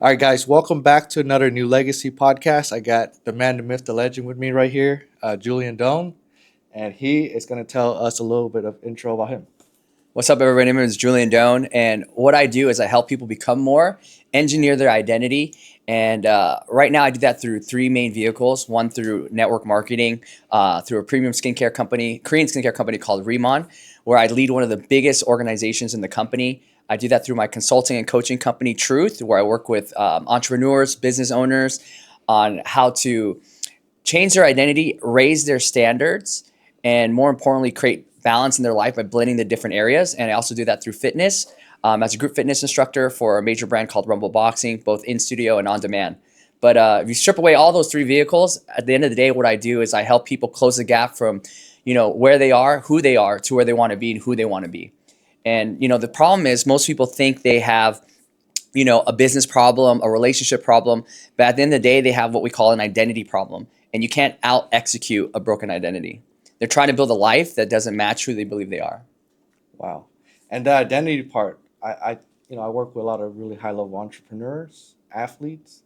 All right, guys, welcome back to another New Legacy podcast. I got the man, the myth, the legend with me right here, Julian Doan, and he is going to tell us a little bit of intro about him. What's up, everybody? My name is Julian Doan, and what I do is I help people become more, engineer their identity, and right now I do that through three main vehicles. One through network marketing, through a premium skincare company, Korean skincare company called 𝗲𝗏, where I lead one of the biggest organizations in the company. I do that through my consulting and coaching company, Truth, where I work with entrepreneurs, business owners on how to change their identity, raise their standards, and more importantly, create balance in their life by blending the different areas. And I also do that through fitness as a group fitness instructor for a major brand called Rumble Boxing, both in studio and on demand. But if you strip away all those three vehicles, at the end of the day, what I do is I help people close the gap from, where they are, who they are, to where they want to be and who they want to be. And, the problem is most people think they have a business problem, a relationship problem, but at the end of the day, they have what we call an identity problem. And you can't out execute a broken identity. They're trying to build a life that doesn't match who they believe they are. Wow. And the identity part, I work with a lot of really high level entrepreneurs, athletes.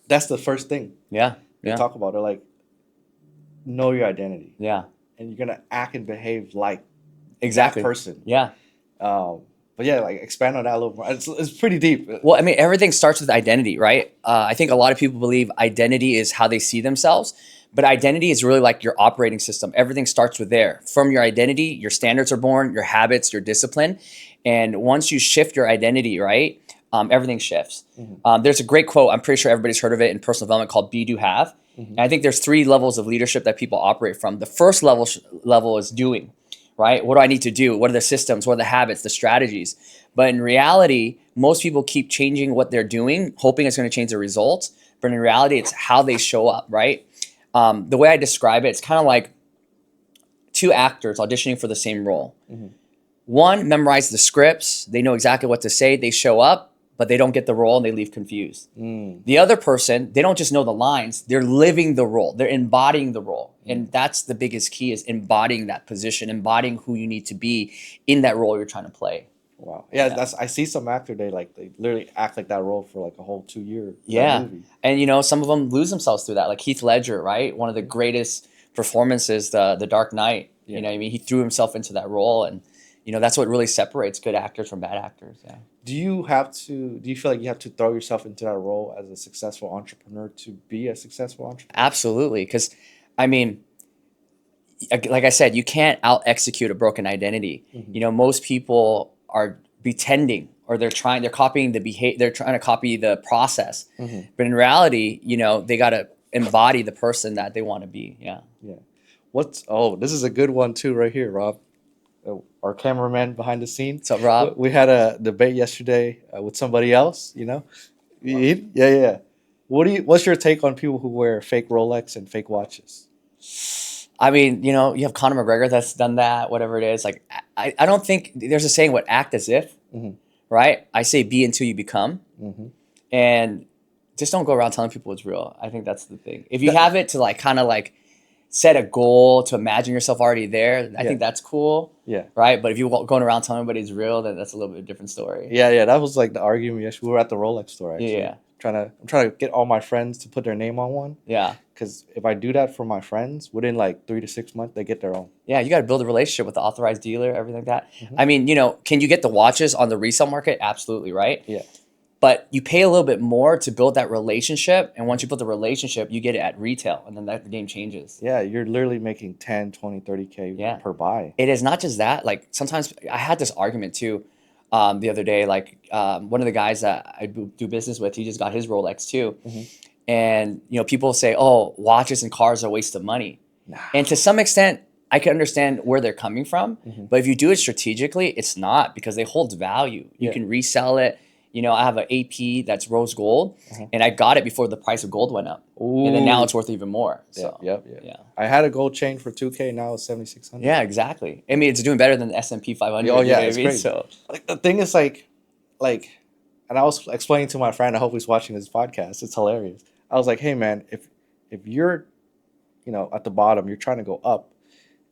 That's the first thing Yeah. they Yeah. talk about. They're like, know your identity, Yeah. and you're gonna act and behave like Exactly. that person. Yeah. But yeah, like expand on that a little more. It's pretty deep. Well, I mean, everything starts with identity, right? I think a lot of people believe identity is how they see themselves, but identity is really like your operating system. Everything starts with there. From your identity, your standards are born, your habits, your discipline. And once you shift your identity, right, everything shifts. There's a great quote, I'm pretty sure everybody's heard of it in personal development called Be, Do, Have. And I think there's three levels of leadership that people operate from. The first level is doing, right? What do I need to do? What are the systems? What are the habits, the strategies? But in reality, most people keep changing what they're doing, hoping it's going to change the results. But in reality, it's how they show up, right? The way I describe it, it's kind of like two actors auditioning for the same role. One memorized the scripts. They know exactly what to say. They show up, but they don't get the role and they leave confused. The other person, they don't just know the lines. They're living the role. They're embodying the role. And that's the biggest key, is embodying that position, embodying who you need to be in that role you're trying to play. Wow. Yeah, I see some actor, they literally act like that role for like a whole 2 years. Yeah. And some of them lose themselves through that, like Heath Ledger, right? One of the greatest performances, the Dark Knight. Yeah. You know what I mean? He threw himself into that role, and that's what really separates good actors from bad actors. Yeah. Do you feel like you have to throw yourself into that role as a successful entrepreneur to be a successful entrepreneur? Absolutely. Because, I mean, like I said, you can't out execute a broken identity. Most people are pretending, or they're copying the behavior, they're trying to copy the process. But in reality, they got to embody the person that they want to be. Yeah. Yeah. This is a good one too, right here, Rob. Our cameraman behind the scenes. So, Rob, We had a debate yesterday with somebody else. Yeah. What's your take on people who wear fake Rolex and fake watches? I mean, you have Conor McGregor that's done that, whatever it is. Like, I don't think there's a saying, what, act as if, right? I say be until you become. And just don't go around telling people it's real. I think that's the thing. If you have it to kind of set a goal to imagine yourself already there, I think that's cool. Yeah. Right. But if you're going around telling everybody it's real, then that's a little bit different story. Yeah. That was like the argument yesterday. We were at the Rolex store, actually. Yeah. I'm trying to get all my friends to put their name on one. Yeah. Because if I do that for my friends, within like 3 to 6 months, they get their own. Yeah, you got to build a relationship with the authorized dealer, everything like that. I mean, can you get the watches on the resale market? Absolutely, right? Yeah. But you pay a little bit more to build that relationship. And once you build the relationship, you get it at retail. And then the game changes. Yeah, you're literally making 10, 20, 30K per buy. It is not just that. Like, sometimes I had this argument too the other day. Like, one of the guys that I do business with, he just got his Rolex too. And, people say, oh, watches and cars are a waste of money. Nah. And to some extent, I can understand where they're coming from. But if you do it strategically, it's not, because they hold value. You can resell it. I have an AP that's rose gold, and I got it before the price of gold went up. Ooh. And then now it's worth even more. So, yeah. I had a gold chain for 2K. Now it's 7,600. Yeah, exactly. I mean, it's doing better than the S&P 500. Oh yeah, it's great. great. So, the thing is like, and I was explaining to my friend, I hope he's watching this podcast. It's hilarious. I was like, hey man, if you're, at the bottom, you're trying to go up,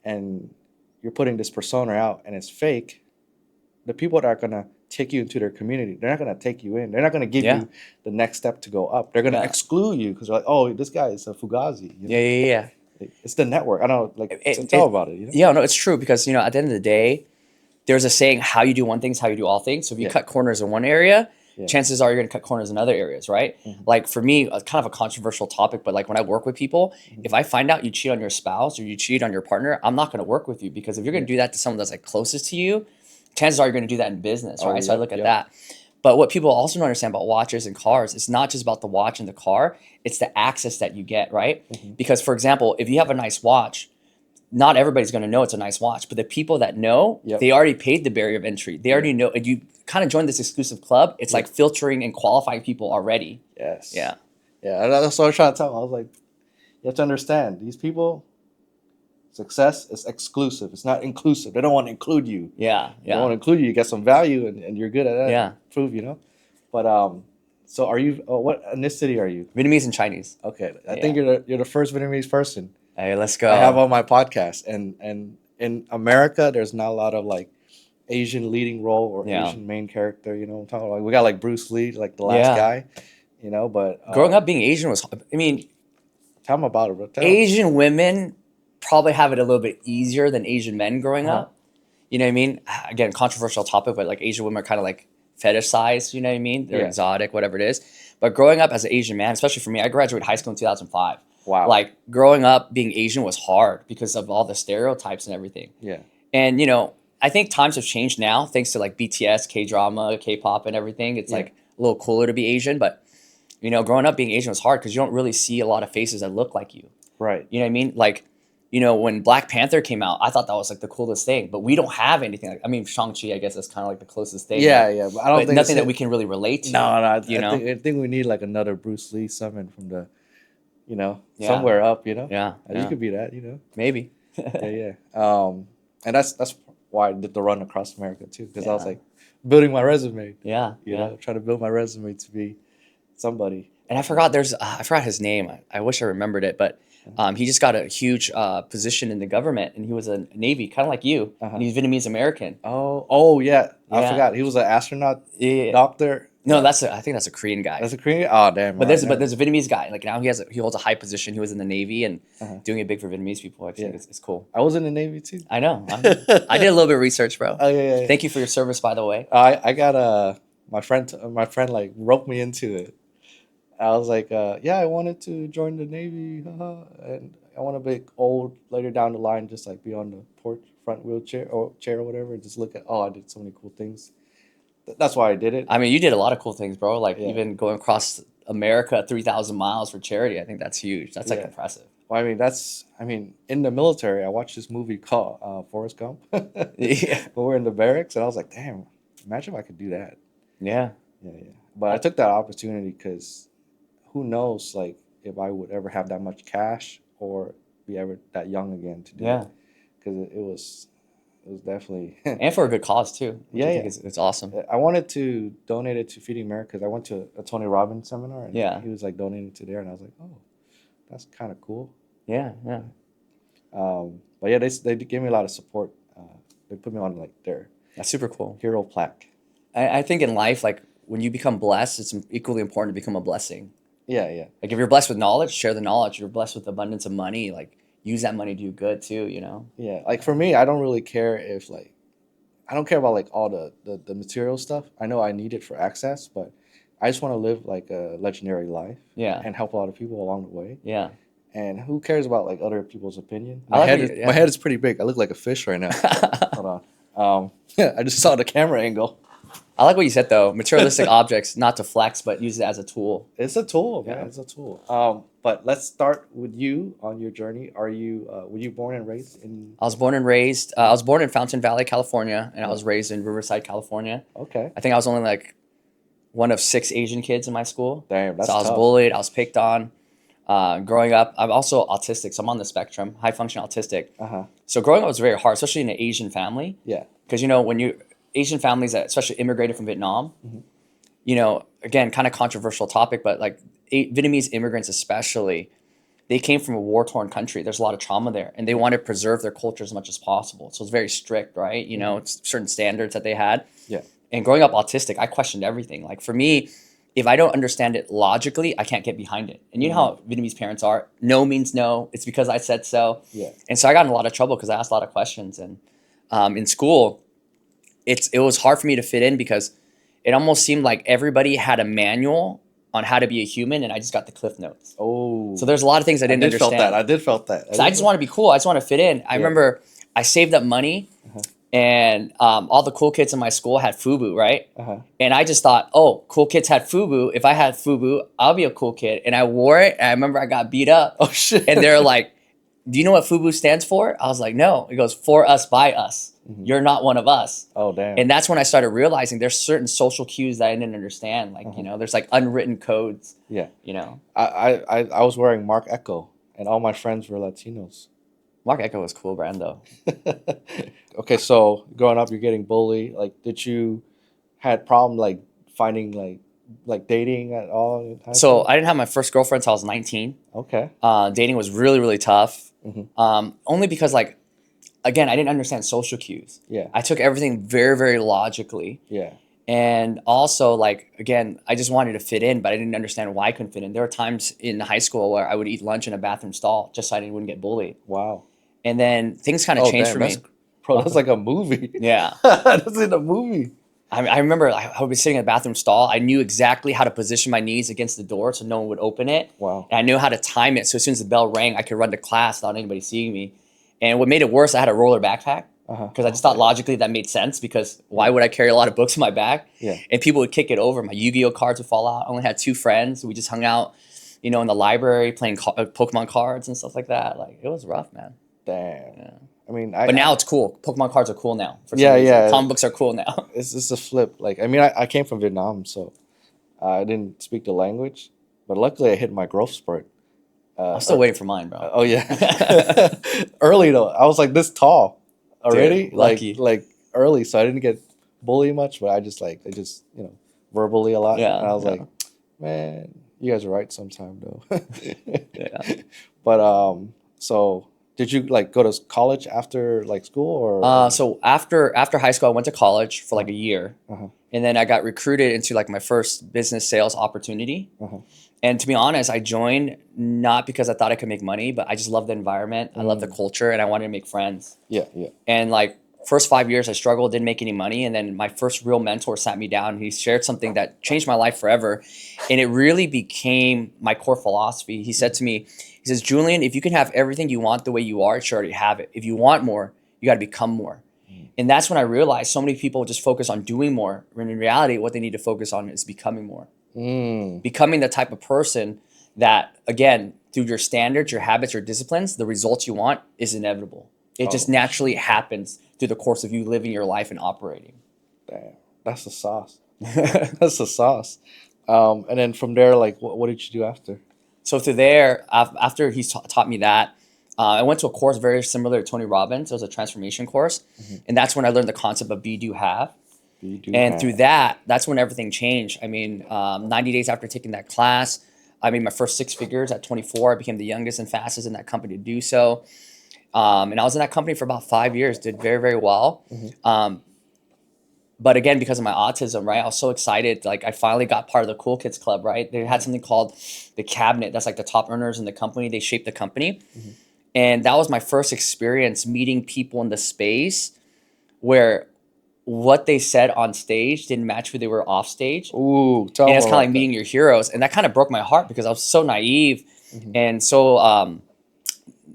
and you're putting this persona out and it's fake, the people that are gonna take you into their community. They're not going to take you in. They're not going to give Yeah. you the next step to go up. They're going to Yeah. exclude you because they're like, oh, this guy is a fugazi. You know? Yeah. It's the network. I don't know, like, It, tell it, about it. You know? yeah, no, it's true because, you know, at the end of the day, there's a saying, how you do one thing is how you do all things. So if you Yeah. cut corners in one area, Yeah. chances are you're going to cut corners in other areas, right? Like for me, kind of a controversial topic, but like when I work with people, if I find out you cheat on your spouse or you cheat on your partner, I'm not going to work with you because if you're going to do that to someone that's like closest to you, chances are you're going to do that in business, right? So I look at that. But what people also don't understand about watches and cars, it's not just about the watch and the car, it's the access that you get, right? Because for example, if you have a nice watch, not everybody's going to know it's a nice watch, but the people that know, they already paid the barrier of entry. They already know, and you kind of join this exclusive club. It's like filtering and qualifying people already. Yes. Yeah. Yeah. That's what I was trying to tell them. I was like, you have to understand these people, success is exclusive. It's not inclusive. They don't want to include you. Yeah. They don't want to include you. You get some value and you're good at that. Yeah. Prove, you know? But, so are you, what ethnicity are you? Vietnamese and Chinese. Okay. I think you're the first Vietnamese person Hey, let's go. I have on my podcast. And in America, there's not a lot of like Asian leading role or Asian main character, you know what I'm talking about? Like, we got like Bruce Lee, like the last guy, you know, but growing up being Asian was, I mean, tell them about it, bro. Asian women probably have it a little bit easier than Asian men growing up. You know what I mean? Again, controversial topic, but like Asian women are kind of like fetishized, you know what I mean? They're exotic, whatever it is. But growing up as an Asian man, especially for me, I graduated high school in 2005. Wow. Like growing up being Asian was hard because of all the stereotypes and everything. Yeah. And, you know, I think times have changed now thanks to like BTS, K-drama, K-pop and everything. It's like a little cooler to be Asian. But, you know, growing up being Asian was hard because you don't really see a lot of faces that look like you. Right. You know what I mean? Like, you know, when Black Panther came out, I thought that was like the coolest thing. But we don't have anything. Like, I mean, Shang-Chi, I guess that's kind of like the closest thing. Yeah, but I don't think nothing that we can really relate to. No, I think we need like another Bruce Lee summon from the, you know, somewhere up, you know? Yeah. You could be that, you know? Maybe. Yeah. And that's why I did the run across America too, because I was like building my resume. Yeah. You know, trying to build my resume to be somebody. And I forgot I forgot his name. I wish I remembered it, but he just got a huge position in the government, and he was a Navy, kind of like you, and he's Vietnamese American. Oh yeah. I forgot. He was an astronaut doctor. No, I think that's a Korean guy. That's a Korean guy? Oh, damn. But there's a Vietnamese guy. Like now he holds a high position. He was in the Navy and doing it big for Vietnamese people. I think it's cool. I was in the Navy too. I know. I did a little bit of research, bro. Oh yeah. Thank you for your service, by the way. I got my friend like roped me into it. I was like, I wanted to join the Navy, and I want to be old later down the line, just like be on the porch, front wheelchair or chair or whatever, and just look at, I did so many cool things. That's why I did it. I mean, you did a lot of cool things, bro. Like even going across America 3,000 miles for charity. I think that's huge. That's like impressive. Well, I mean, in the military, I watched this movie called Forrest Gump. When we're in the barracks, and I was like, damn, imagine if I could do that. Yeah. But I took that opportunity because who knows, like, if I would ever have that much cash or be ever that young again to do it. Because it was definitely and for a good cause too. Yeah, I think it's awesome. I wanted to donate it to Feeding America because I went to a Tony Robbins seminar and he was like donating to there, and I was like, oh, that's kind of cool. Yeah. But yeah, they gave me a lot of support. They put me on like their that's super cool hero plaque. I think in life, like when you become blessed, it's equally important to become a blessing. Yeah. Like if you're blessed with knowledge, share the knowledge. If you're blessed with abundance of money, like use that money to do good too, you know? Yeah, like for me, I don't really care if like, I don't care about like all the material stuff. I know I need it for access, but I just want to live like a legendary life. Yeah. And help a lot of people along the way. Yeah. And who cares about like other people's opinion? My head is pretty big. I look like a fish right now. Hold on. I just saw the camera angle. I like what you said though. Materialistic objects, not to flex, but use it as a tool. It's a tool, man. It's a tool. But let's start with you on your journey. Were you born and raised in? I was born in Fountain Valley, California, and I was raised in Riverside, California. Okay. I think I was only like one of 6 Asian kids in my school. Damn, that's so I was bullied. I was picked on. Growing up, I'm also autistic, so I'm on the spectrum, high function autistic. So growing up was very hard, especially in an Asian family. Yeah. Because when Asian families that especially immigrated from Vietnam, again, kind of controversial topic, but like Vietnamese immigrants especially, they came from a war-torn country. There's a lot of trauma there, and they want to preserve their culture as much as possible. So it's very strict, right? Certain standards that they had. Yeah. And growing up autistic, I questioned everything. Like for me, if I don't understand it logically, I can't get behind it. And you know how Vietnamese parents are. No means no. It's because I said so. Yeah. And so I got in a lot of trouble because I asked a lot of questions. And in school, it was hard for me to fit in because it almost seemed like everybody had a manual on how to be a human, and I just got the cliff notes. Oh. So there's a lot of things I didn't understand. I did felt that. So I just want to be cool. I just want to fit in. I remember I saved up money, and all the cool kids in my school had FUBU, right? And I just thought, oh, cool kids had FUBU. If I had FUBU, I'll be a cool kid. And I wore it, and I remember I got beat up. Oh, shit. And they're like, do you know what FUBU stands for? I was like, no. It goes, for us, by us. You're not one of us. Oh, damn. And that's when I started realizing there's certain social cues that I didn't understand. Like, you know, there's like unwritten codes. Yeah. You know, I was wearing Mark Echo, and all my friends were Latinos. Mark Echo was a cool brand though. Okay, so growing up, you're getting bullied. Like, did you had problem like finding like dating at all? in high So school? I didn't have my first girlfriend until I was 19. Okay. Dating was really, really tough. Only because like, again, I didn't understand social cues. Yeah. I took everything very, very logically. Yeah. And also, like, again, I just wanted to fit in, but I didn't understand why I couldn't fit in. There were times in high school where I would eat lunch in a bathroom stall just so I wouldn't get bullied. Wow. And then things kind of changed damn, for me. Bro, that's like a movie. Yeah. That's in a movie. I remember I would be sitting in a bathroom stall. I knew exactly how to position my knees against the door so no one would open it. Wow. And I knew how to time it so as soon as the bell rang, I could run to class without anybody seeing me. And what made it worse, I had a roller backpack because I just thought logically that made sense because why would I carry a lot of books in my back? Yeah. And people would kick it over. My Yu-Gi-Oh cards would fall out. I only had 2 friends. We just hung out, you know, in the library playing Pokemon cards and stuff like that. Like, it was rough, man. Damn. Yeah. I mean, But now it's cool. Pokemon cards are cool now. For some Yeah, reason. yeah. Comic books are cool now. It's a flip. Like, I mean, I came from Vietnam, so I didn't speak the language, but luckily I hit my growth spurt. I'm still waiting for mine, bro. Oh yeah, early though. I was like this tall already, Dude, lucky. like early, so I didn't get bullied much, but I just you know verbally a lot. Yeah, And I was yeah. like, man, you guys are right sometime though. Yeah. But so did you like go to college after like school or? So after high school, I went to college for like a year, Uh-huh. and then I got recruited into like my first business sales opportunity. Uh-huh. And to be honest, I joined not because I thought I could make money, but I just love the environment. I love the culture, and I wanted to make friends. Yeah, yeah. And like first 5 years, I struggled, didn't make any money, and then my first real mentor sat me down. And he shared something that changed my life forever, and it really became my core philosophy. He said to me, he says, Julian, if you can have everything you want the way you are, you should already have it. If you want more, you got to become more. And that's when I realized so many people just focus on doing more, when in reality, what they need to focus on is becoming more. Becoming the type of person that, again, through your standards, your habits, your disciplines, the results you want is inevitable. It just naturally happens through the course of you living your life and operating. Damn, that's the sauce. That's the sauce. And then from there, like, what did you do after? So through there, after he taught me that, I went to a course very similar to Tony Robbins. It was a transformation course. And that's when I learned the concept of be, do, have. Through that, that's when everything changed. I mean, 90 days after taking that class, I made my first 6 figures at 24. I became the youngest and fastest in that company to do so. And I was in that company for about 5 years, did very, very well. But again, because of my autism, right, I was so excited. Like, I finally got part of the Cool Kids Club, right? They had something called the Cabinet. That's like the top earners in the company. They shaped the company. And that was my first experience meeting people in the space where what they said on stage didn't match who they were off stage. Ooh, And it's kind of like meeting your heroes. And that kind of broke my heart because I was so naive and so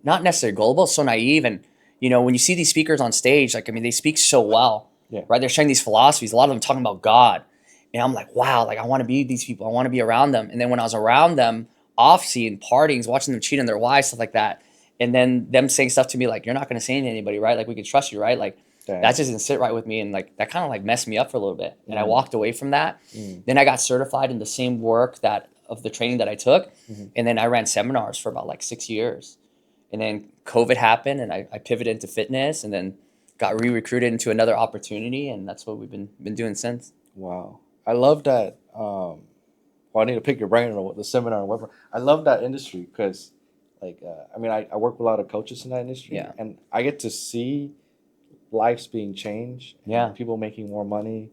not necessarily gullible, so naive. And, you know, when you see these speakers on stage, like, I mean, they speak so well, right? They're sharing these philosophies, a lot of them talking about God. And I'm like, wow, like, I want to be these people. I want to be around them. And then when I was around them, off scene, partying, watching them cheat on their wives, stuff like that. And then them saying stuff to me like, you're not going to say it to anybody, right? Like, we can trust you, right? Like, that just didn't sit right with me. And like, that kind of like messed me up for a little bit. And I walked away from that. Then I got certified in the same work of the training that I took. And then I ran seminars for about like 6 years. And then COVID happened and I pivoted into fitness and then got re-recruited into another opportunity. And that's what we've been doing since. Wow. I love that. Well, I need to pick your brain on the seminar or whatever. I love that industry because, like, I mean, I work with a lot of coaches in that industry. Yeah. And I get to see lives being changed. Yeah. People making more money,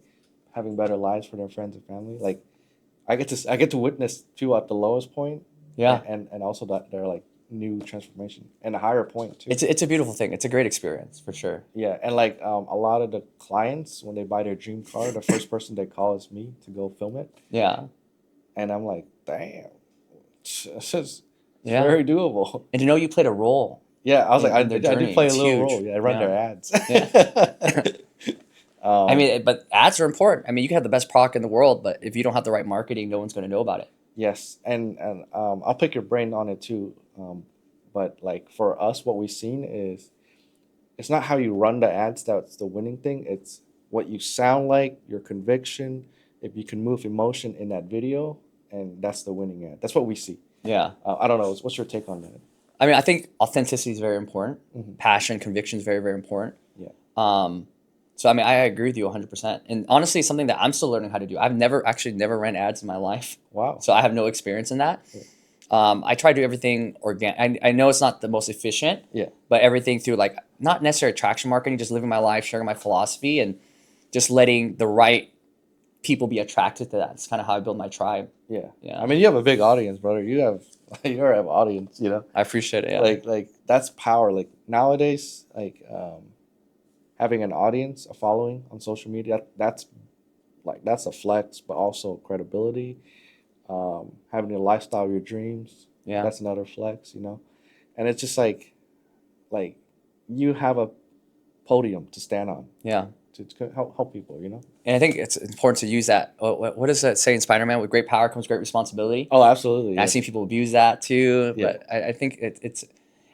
having better lives for their friends and family. Like I get to witness people at the lowest point, Yeah. and also that they're like new transformation and a higher point too. It's a beautiful thing. It's a great experience for sure. Yeah, and like a lot of the clients when they buy their dream car, the first person they call is me to go film it, Yeah. and I'm like, damn, this is Yeah. very doable. And to know you played a role Yeah, I was like, in their I did journey, play a it's little huge. role. Yeah, I run Yeah. their ads. Yeah. I um, mean, but ads are important. I mean, you can have the best product in the world, but if you don't have the right marketing, no one's going to know about it. yes, and I'll pick your brain on it too. But like for us, what we've seen is it's not how you run the ads that's the winning thing. It's what you sound like, your conviction, if you can move emotion in that video, and that's the winning ad. That's what we see. Yeah. I don't know. What's your take on that? I mean, I think authenticity is very important. Mhm. Passion, conviction is very, very important. Yeah. So I mean, I agree with you 100%. And honestly, it's something that I'm still learning how to do. I've never ran ads in my life, Wow. so I have no experience in that. Yeah. I try to do everything organic. I know it's not the most efficient, Yeah. but everything through like not necessarily attraction marketing, just living my life, sharing my philosophy, and just letting the right people be attracted to that. It's kind of how I build my tribe. Yeah. Yeah. I mean, you have a big audience, brother. You have an audience. You know. I appreciate it. Yeah. Like that's power. Like nowadays, like having an audience, a following on social media, that's a flex, but also credibility. Having a lifestyle of your dreams, Yeah. that's another flex, you know. And it's just like you have a podium to stand on Yeah. to help people, you know. And I think it's important to use that. What does that say in Spider-Man? With great power comes great responsibility. Oh, absolutely. And Yeah. I've seen people abuse that too. Yeah. But I think it's,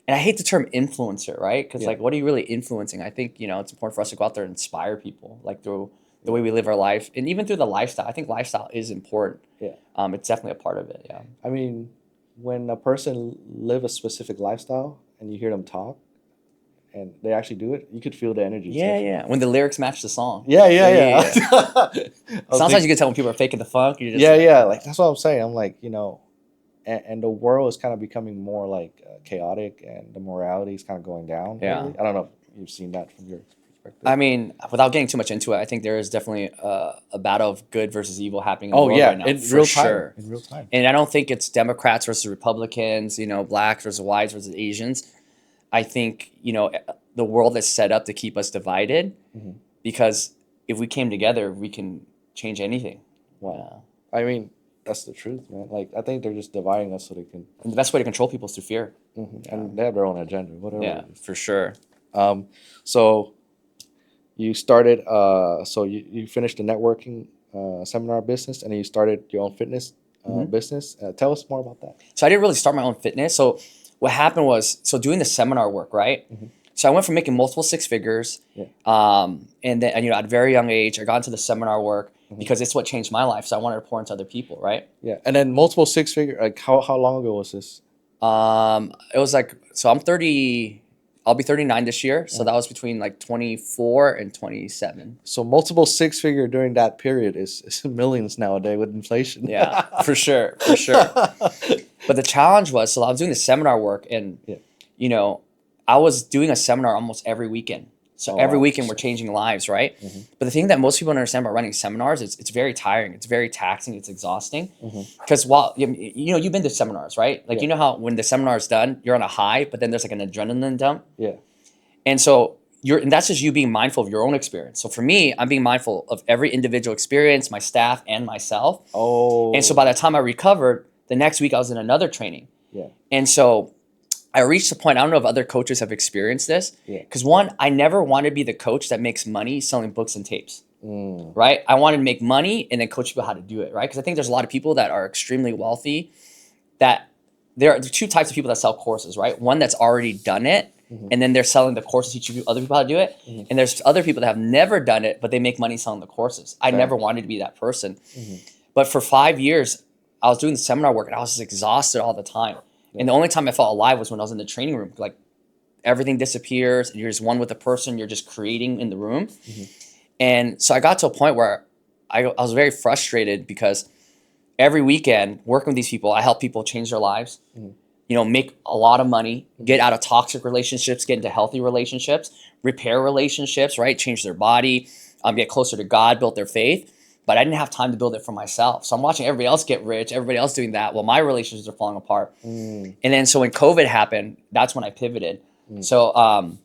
and I hate the term influencer, right? Because Yeah. like, what are you really influencing? I think, it's important for us to go out there and inspire people, like through the way we live our life, and even through the lifestyle. I think lifestyle is important. Yeah. It's definitely a part of it. Yeah. I mean, when a person live a specific lifestyle and you hear them talk and they actually do it, you could feel the energy. It's Yeah, different. yeah. When the lyrics match the song. Yeah, yeah, yeah. Sometimes you can tell when people are faking the funk. You're just Yeah, like, yeah. Like that's what I'm saying. I'm like, and the world is kind of becoming more like chaotic, and the morality is kind of going down. Yeah. lately. I don't know if you've seen that from your perspective. I mean, without getting too much into it, I think there is definitely a battle of good versus evil happening in the Oh world yeah, right now, in for real time. sure. In real time. And I don't think it's Democrats versus Republicans, blacks versus whites versus Asians. I think, the world is set up to keep us divided, Mhm. because if we came together, we can change anything. Wow. I mean, that's the truth, man. Like I think they're just dividing us so they can, And the best way to control people is through fear. and they have their own agenda, whatever. Yeah, it is. for sure. So you started. So you finished the networking seminar business, and then you started your own fitness business. Tell us more about that. So I didn't really start my own fitness. So what happened was, doing the seminar work, right? So I went from making multiple six figures, Yeah. and then at a very young age, I got into the seminar work because it's what changed my life. So I wanted to pour into other people, right? Yeah, and then multiple six figure. Like how long ago was this? It was like, so I'm 30. I'll be 39 this year. So that was between like 24 and 27. So multiple six figure during that period is millions nowadays with inflation. Yeah, for sure, for sure. But the challenge was, so I was doing the seminar work, and Yeah. I was doing a seminar almost every weekend. So Oh, every wow. weekend we're changing lives, right? But the thing that most people don't understand about running seminars is it's very tiring, it's very taxing, it's exhausting. Because while you've been to seminars, right? Like Yeah. you know how when the seminar is done, you're on a high, but then there's like an adrenaline dump. Yeah. And so and that's just you being mindful of your own experience. So for me, I'm being mindful of every individual experience, my staff and myself. Oh. And so by the time I recovered, the next week I was in another training. Yeah. And so I reached the point, I don't know if other coaches have experienced this. Yeah. Because one, I never wanted to be the coach that makes money selling books and tapes. Mm. Right? I wanted to make money and then coach people how to do it, right? Because I think there's a lot of people that are extremely wealthy that there are two types of people that sell courses, right? One that's already done it, and then they're selling the course to teach other people how to do it. And there's other people that have never done it, but they make money selling the courses. I never wanted to be that person. But for 5 years, I was doing the seminar work and I was just exhausted all the time. And the only time I felt alive was when I was in the training room. Like everything disappears and you're just one with the person, you're just creating in the room. And so I got to a point where I was very frustrated because every weekend working with these people, I help people change their lives, make a lot of money, get out of toxic relationships, get into healthy relationships, repair relationships, right? Change their body, get closer to God, build their faith. but I didn't have time to build it for myself. So I'm watching everybody else get rich, everybody else doing that, while my relationships are falling apart. And then so when COVID happened, that's when I pivoted. So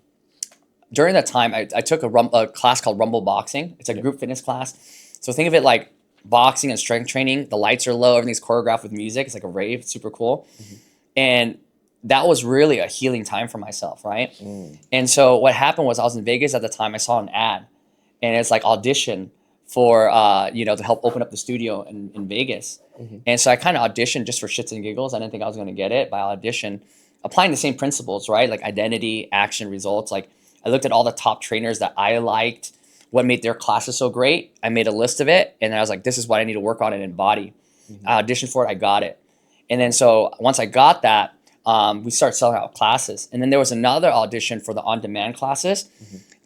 during that time, I took a class called Rumble Boxing. It's a group fitness class. So think of it like boxing and strength training. The lights are low, everything's choreographed with music. It's like a rave, it's super cool. And that was really a healing time for myself, right? And so what happened was I was in Vegas at the time. I saw an ad, and it's like audition for to help open up the studio in Vegas. And so I kind of auditioned just for shits and giggles. I didn't think I was going to get it, but I auditioned, applying the same principles, right? Like identity, action, results. Like I looked at all the top trainers that I liked, what made their classes so great. I made a list of it, and I was like, this is what I need to work on and embody. I auditioned for it, I got it. And then so once I got that, we started selling out classes. And then there was another audition for the on-demand classes.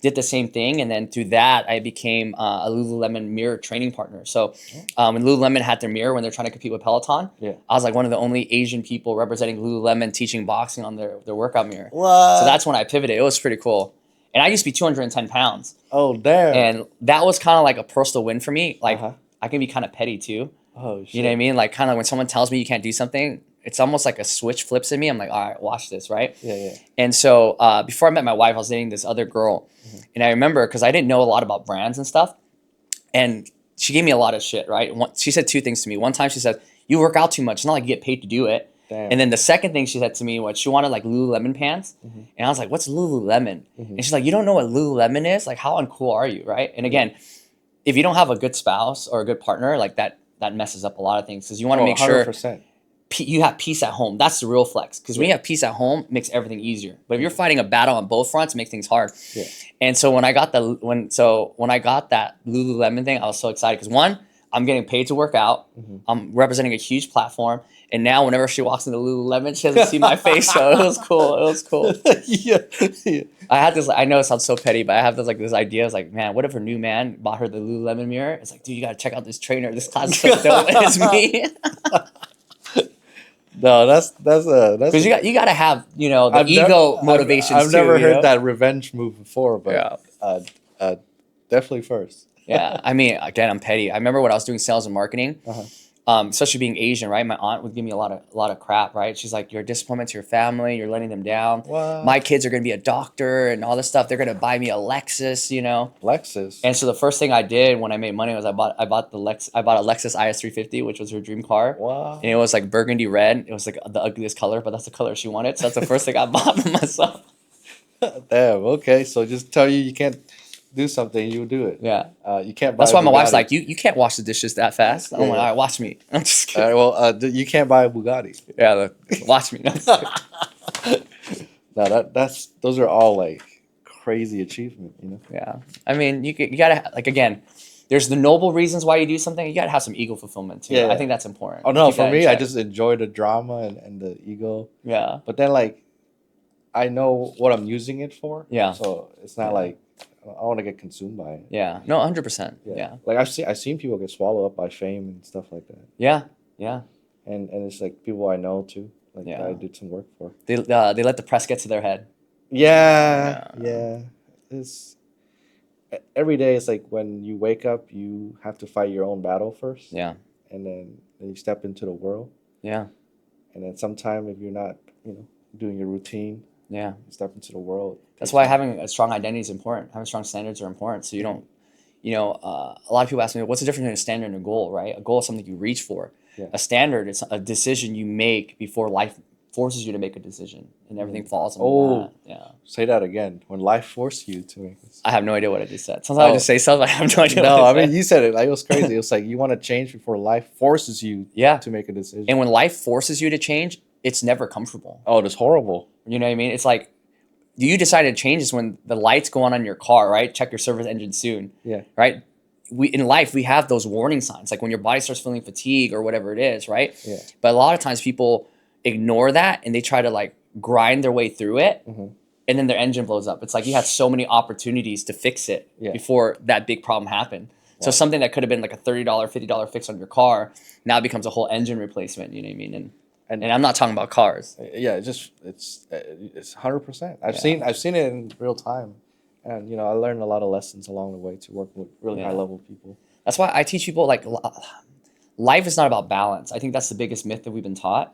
Did the same thing, and then through that, I became a Lululemon mirror training partner. So when Lululemon had their mirror when they're trying to compete with Peloton, I was like one of the only Asian people representing Lululemon teaching boxing on their workout mirror. What? So that's when I pivoted. It was pretty cool. And I used to be 210 pounds. Oh, damn. And that was kind of like a personal win for me. Like I can be kind of petty too. Oh, shit. You know what I mean? Like kind of when someone tells me you can't do something, it's almost like a switch flips in me. I'm like, all right, watch this, right? Yeah. And so before I met my wife, I was dating this other girl. And I remember, because I didn't know a lot about brands and stuff, and she gave me a lot of shit, right? She said two things to me. One time she said, you work out too much. It's not like you get paid to do it. Damn. And then the second thing she said to me was she wanted like Lululemon pants. And I was like, what's Lululemon? And she's like, you don't know what Lululemon is? Like, how uncool are you, right? And again, if you don't have a good spouse or a good partner, like that messes up a lot of things, because you want to make 100%. sure you have peace at home. That's the real flex, because when you have peace at home, it makes everything easier. But if you're fighting a battle on both fronts, it makes things hard. And so when I got that Lululemon thing, I was so excited, because one, I'm getting paid to work out. I'm representing a huge platform, and now whenever she walks into Lululemon, she doesn't see my face. So it was cool. It was cool. yeah. I had this. I know it sounds so petty, but I have this idea. I was like, man, what if her new man bought her the Lululemon mirror? It's like, dude, you gotta check out this trainer. This class is so dope. And it's me. No, that's because you got to have the ego motivations. I've never heard that revenge move before, but definitely first. Yeah, I mean, again, I'm petty. I remember when I was doing sales and marketing, especially being Asian, right? My aunt would give me a lot of crap, right? She's like, you're a disappointment to your family. You're letting them down. What? My kids are gonna be a doctor and all this stuff. They're gonna buy me a Lexus, Lexus. And so the first thing I did when I made money was I bought a Lexus IS 350, which was her dream car. Wow. And it was like burgundy red. It was like the ugliest color, but that's the color she wanted. So that's the first thing I bought for myself. Damn. Okay. So just tell you can't do something, you do it. Yeah. You can't buy. That's why my Bugatti. wife's like, you can't wash the dishes that fast. I'm like, all right, watch me. I'm just kidding. All right, well, you can't buy a Bugatti. Yeah, look, watch me. No, those are all like crazy achievement, Yeah. I mean, you gotta, like, again, there's the noble reasons why you do something. You gotta have some ego fulfillment too. Yeah. I think that's important. Oh no, Keep for that in me, I check. just enjoy the drama and the ego. Yeah. But then like, I know what I'm using it for. Yeah. So it's not like I want to get consumed by it. Yeah. No, 100%. Yeah. Like I've seen people get swallowed up by fame and stuff like that. Yeah. Yeah. And it's like people I know too. Like Yeah. I did some work for. They let the press get to their head. Yeah. It's every day. It's like when you wake up, you have to fight your own battle first. Yeah. And then you step into the world. Yeah. And then sometime if you're not, doing your routine, Yeah. you step into the world. That's why having a strong identity is important. Having strong standards are important. So you don't, a lot of people ask me, what's the difference between a standard and a goal, right? A goal is something you reach for. Yeah. A standard is a decision you make before life forces you to make a decision, and everything falls into that. Yeah. Say that again. When life forced you to make this. I have no idea what I just said. Sometimes I just say something. I have no idea. No, what I mean you said it. Like, it was crazy. It was like you want to change before life forces you. To make a decision. And when life forces you to change, it's never comfortable. Oh, it's horrible. You know what I mean? It's like, you decide to change is when the lights go on your car, right? Check your service engine soon. Yeah. Right? In life, we have those warning signs, like when your body starts feeling fatigue or whatever it is, right? Yeah. But a lot of times people ignore that and they try to like grind their way through it, and then their engine blows up. It's like you had so many opportunities to fix it before that big problem happened. So something that could have been like a $30, $50 fix on your car now becomes a whole engine replacement. You know what I mean? And I'm not talking about cars. Yeah, it's 100%. I've seen it in real time, and I learned a lot of lessons along the way to work with really high level people. That's why I teach people like life is not about balance. I think that's the biggest myth that we've been taught.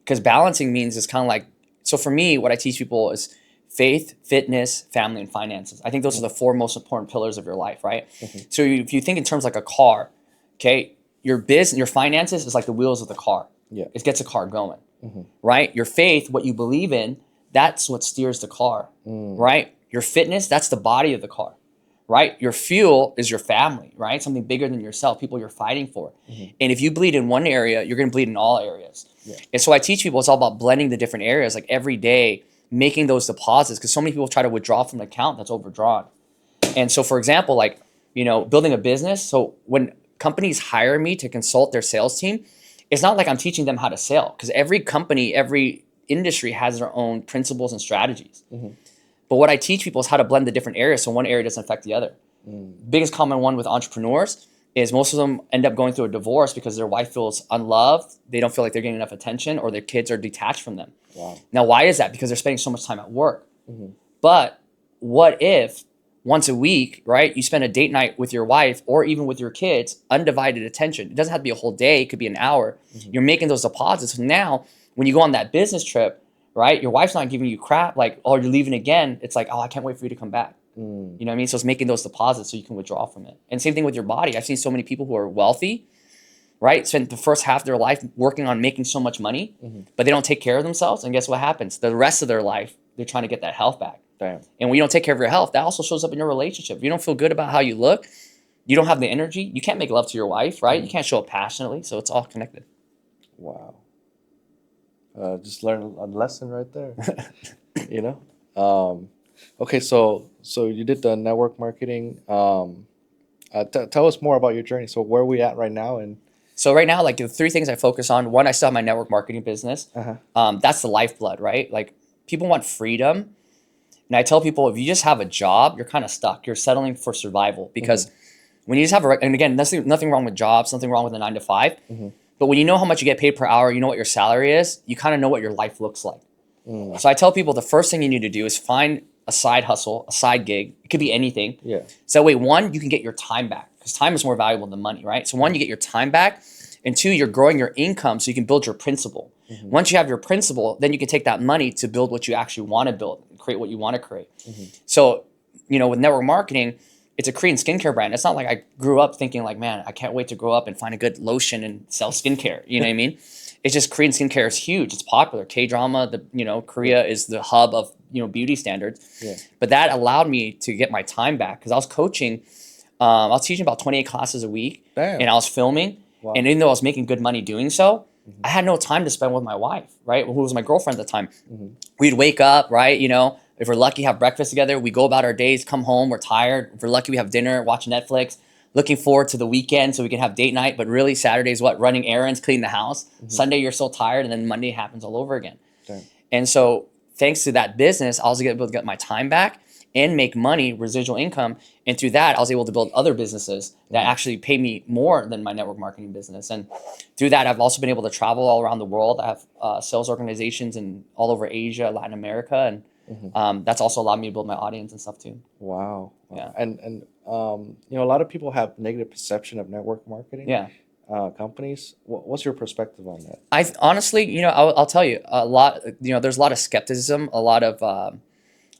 Because balancing means it's kind of like, so for me, what I teach people is faith, fitness, family, and finances. I think those are the four most important pillars of your life, right? So if you think in terms like a car, okay, your business, your finances is like the wheels of the car. Yeah. It gets a car going, right? Your faith, what you believe in, that's what steers the car, right? Your fitness, that's the body of the car, right? Your fuel is your family, right? Something bigger than yourself, people you're fighting for. And if you bleed in one area, you're going to bleed in all areas. Yeah. And so I teach people it's all about blending the different areas, like every day, making those deposits, because so many people try to withdraw from an account that's overdrawn. And so, for example, like, you know, building a business. So when companies hire me to consult their sales team, it's not like I'm teaching them how to sell, because every company, every industry has their own principles and strategies. But what I teach people is how to blend the different areas so one area doesn't affect the other. Biggest common one with entrepreneurs is most of them end up going through a divorce because their wife feels unloved, they don't feel like they're getting enough attention, or their kids are detached from them. Wow. Now, why is that? Because they're spending so much time at work. But what if once a week, right, you spend a date night with your wife or even with your kids, undivided attention? It doesn't have to be a whole day. It could be an hour. You're making those deposits. So now when you go on that business trip, right, your wife's not giving you crap like, oh, you're leaving again. It's like, oh, I can't wait for you to come back. You know what I mean? So it's making those deposits so you can withdraw from it. And same thing with your body. I've seen so many people who are wealthy, right, spend the first half of their life working on making so much money, but they don't take care of themselves. And guess what happens? The rest of their life, they're trying to get that health back. Damn. And when you don't take care of your health, that also shows up in your relationship. If you don't feel good about how you look, you don't have the energy, you can't make love to your wife, right? You can't show up passionately. So it's all connected. Wow. Just learned a lesson right there. You know? Okay, so you did the network marketing. Tell us more about your journey. So where are we at right now? And so right now, like the three things I focus on. One, I still have my network marketing business. That's the lifeblood, right? Like people want freedom. And I tell people, if you just have a job, you're kind of stuck. You're settling for survival, because when you just have and again, nothing wrong with jobs, nothing wrong with a 9 to 5. But when you know how much you get paid per hour, you know what your salary is, you kind of know what your life looks like. So I tell people the first thing you need to do is find a side hustle, a side gig. It could be anything. Yeah. So that way, one, you can get your time back, because time is more valuable than money, right? So one, you get your time back, and two, you're growing your income so you can build your principal. Once you have your principal, then you can take that money to build what you actually want to build, create what you want to create. So, you know, with network marketing, it's a Korean skincare brand. It's not like I grew up thinking like, man, I can't wait to grow up and find a good lotion and sell skincare. You know what I mean? It's just Korean skincare is huge. It's popular. K-drama, Korea is the hub of, beauty standards. Yeah. But that allowed me to get my time back, because I was coaching. I was teaching about 28 classes a week. Damn. And I was filming. Wow. And even though I was making good money doing so, I had no time to spend with my wife, right? Who was my girlfriend at the time. We'd wake up, right? If we're lucky, have breakfast together. We go about our days, come home, we're tired. If we're lucky, we have dinner, watch Netflix. Looking forward to the weekend so we can have date night. But really, Saturday's what? Running errands, cleaning the house. Sunday, you're so tired. And then Monday happens all over again. Damn. And so thanks to that business, I was able to get my time back and make money, residual income. And through that, I was able to build other businesses that actually pay me more than my network marketing business. And through that, I've also been able to travel all around the world. I have sales organizations in all over Asia, Latin America. And that's also allowed me to build my audience and stuff too. Wow. Yeah. And a lot of people have negative perception of network marketing. Yeah. Companies. What's your perspective on that? I honestly, I'll tell you a lot. There's a lot of skepticism, a lot of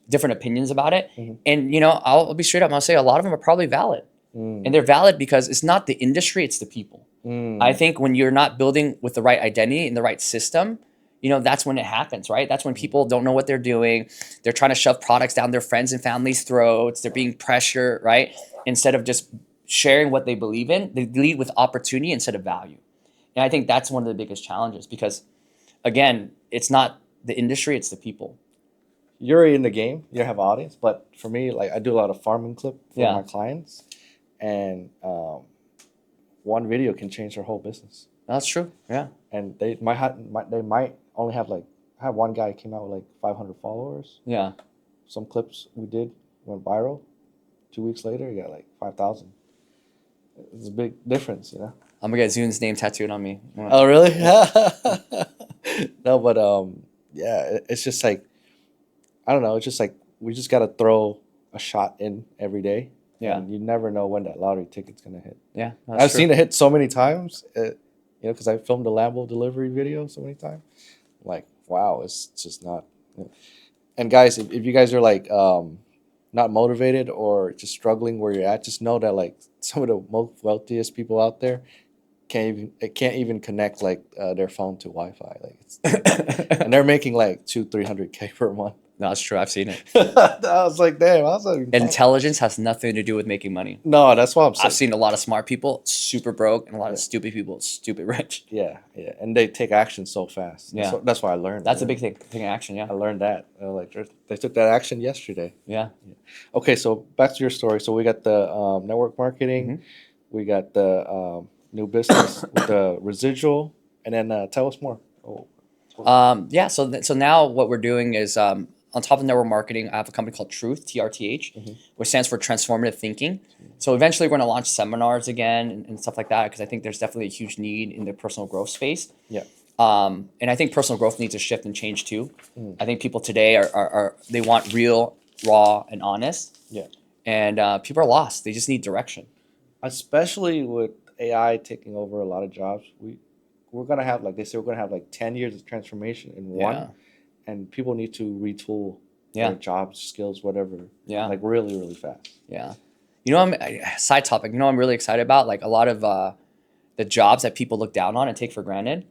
different opinions about it. And, I'll be straight up. I'll say a lot of them are probably valid. And they're valid because it's not the industry, it's the people. I think when you're not building with the right identity and the right system, that's when it happens, right? That's when people don't know what they're doing. They're trying to shove products down their friends and family's throats. They're being pressured, right? Instead of just sharing what they believe in, they lead with opportunity instead of value. And I think that's one of the biggest challenges, because, again, it's not the industry, it's the people. You're in the game, you have an audience, but for me, like I do a lot of farming clip for my clients, and one video can change their whole business. That's true. Yeah. And they might only have I had one guy came out with like 500 followers. Yeah. Some clips we did went viral. 2 weeks later, he got like 5,000. It's a big difference, I'm gonna get Zun's name tattooed on me. Oh, really? No, but yeah, it's just like, I don't know. It's just like we just gotta throw a shot in every day, Yeah. And you never know when that lottery ticket's gonna hit. Yeah, I've seen it hit so many times, because I filmed the Lambo delivery video so many times. Like, wow, it's just not. And guys, if you guys are like not motivated or just struggling where you're at, just know that like some of the most wealthiest people out there can't even connect like their phone to Wi-Fi. Like, and they're making like 200-300K per month. No, that's true. I've seen it. I was like, damn, I was like, Intelligence has nothing to do with making money. no, that's what I'm saying. I've seen a lot of smart people super broke and a lot of stupid people stupid rich. Yeah, and they take action so fast. Yeah. That's why I learned. That's a big thing. Taking action. Yeah. I learned that. Like they took that action yesterday. Yeah. Okay, so back to your story. So we got the network marketing, we got the new business with the residual, and then tell us more. Yeah. So now what we're doing is on top of network marketing, I have a company called Truth, TRTH, which stands for Transformative Thinking. So eventually we're going to launch seminars again and stuff like that, because I think there's definitely a huge need in the personal growth space. Yeah. And I think personal growth needs to shift and change too. I think people today are they want real, raw, and honest. Yeah. And people are lost. They just need direction. Especially with AI taking over a lot of jobs, we're gonna have, like they say, we're gonna have like 10 years of transformation in one. Yeah. And people need to retool Yeah. their jobs, skills, whatever. Yeah. Like really, really fast. Yeah. You know, side topic, I'm really excited about? Like a lot of the jobs that people look down on and take for granted.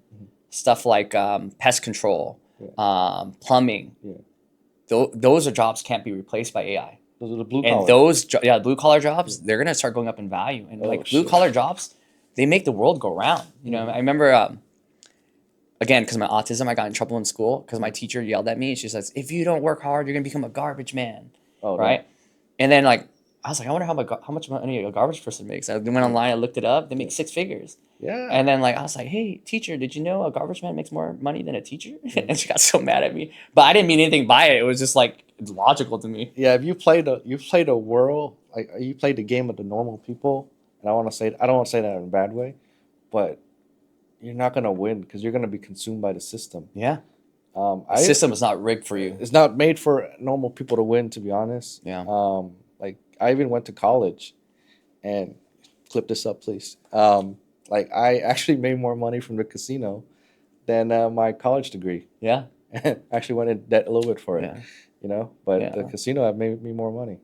Stuff like pest control, plumbing. Yeah. Those are jobs can't be replaced by AI. Those are the blue collar. And those, blue collar jobs, they're gonna start going up in value. And blue collar jobs, they make the world go round. You know, I remember, again, because of my autism, I got in trouble in school because my teacher yelled at me. And she says, "If you don't work hard, you're gonna become a garbage man." Oh, right? No. And then like I was like, I wonder how much money a garbage person makes. I went online, I looked it up. They make 6 figures. Yeah. And then like I was like, "Hey, teacher, did you know a garbage man makes more money than a teacher?" And she got so mad at me. But I didn't mean anything by it. It was just like it's logical to me. Yeah, if you played a world, like you played the game of the normal people, and I don't want to say that in a bad way, but you're not gonna win because you're gonna be consumed by the system. Yeah. The system is not rigged for you. It's not made for normal people to win, to be honest. Yeah. Like I even went to college, and clip this up, please. Like I actually made more money from the casino than my college degree. Yeah. Actually went in debt a little bit for it. Yeah. You know, but the casino have made me more money.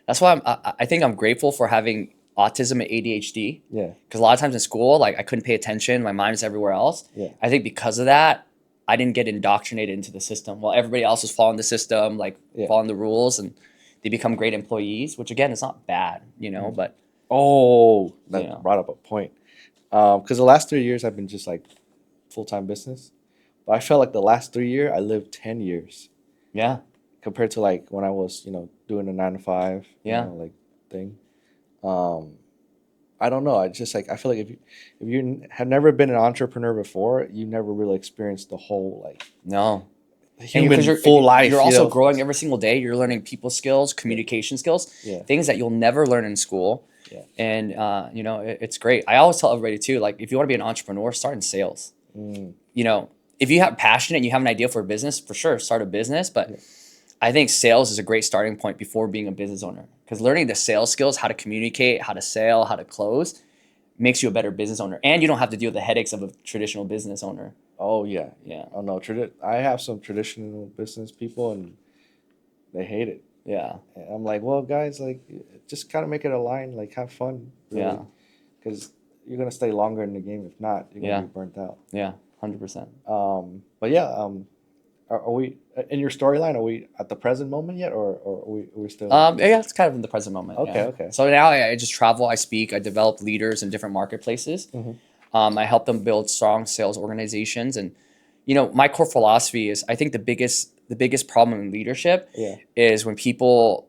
That's why I think I'm grateful for having autism and ADHD. Yeah. Because a lot of times in school, like I couldn't pay attention. My mind is everywhere else. Yeah. I think because of that, I didn't get indoctrinated into the system while everybody else was following the system, like following the rules, and they become great employees, which again is not bad, but. Oh, that brought up a point. Because the last 3 years I've been just like full-time business. But I felt like the last 3 years I lived 10 years. Yeah. Compared to like when I was, doing a 9 to 5, like thing. I don't know. I just like I feel like if you have never been an entrepreneur before, you never really experienced the whole human full life. You're also growing every single day. You're learning people skills, communication skills, things that you'll never learn in school. Yeah. And it's great. I always tell everybody too, like if you want to be an entrepreneur, start in sales. If you have passion and you have an idea for a business, for sure, start a business. But I think sales is a great starting point before being a business owner, because learning the sales skills, how to communicate, how to sell, how to close, makes you a better business owner. And you don't have to deal with the headaches of a traditional business owner. Oh, yeah. Yeah. Oh, no. I have some traditional business people, and they hate it. Yeah. And I'm like, well, guys, like, just kind of make it align, like, have fun. Really. Yeah. Because you're going to stay longer in the game. If not, you're going to be burnt out. Yeah, 100%. But yeah, are we in your storyline? Are we at the present moment yet, or are we still? Yeah, it's kind of in the present moment. Okay, yeah. okay. So now I just travel, I speak, I develop leaders in different marketplaces. I help them build strong sales organizations, and my core philosophy is I think the biggest problem in leadership is when people.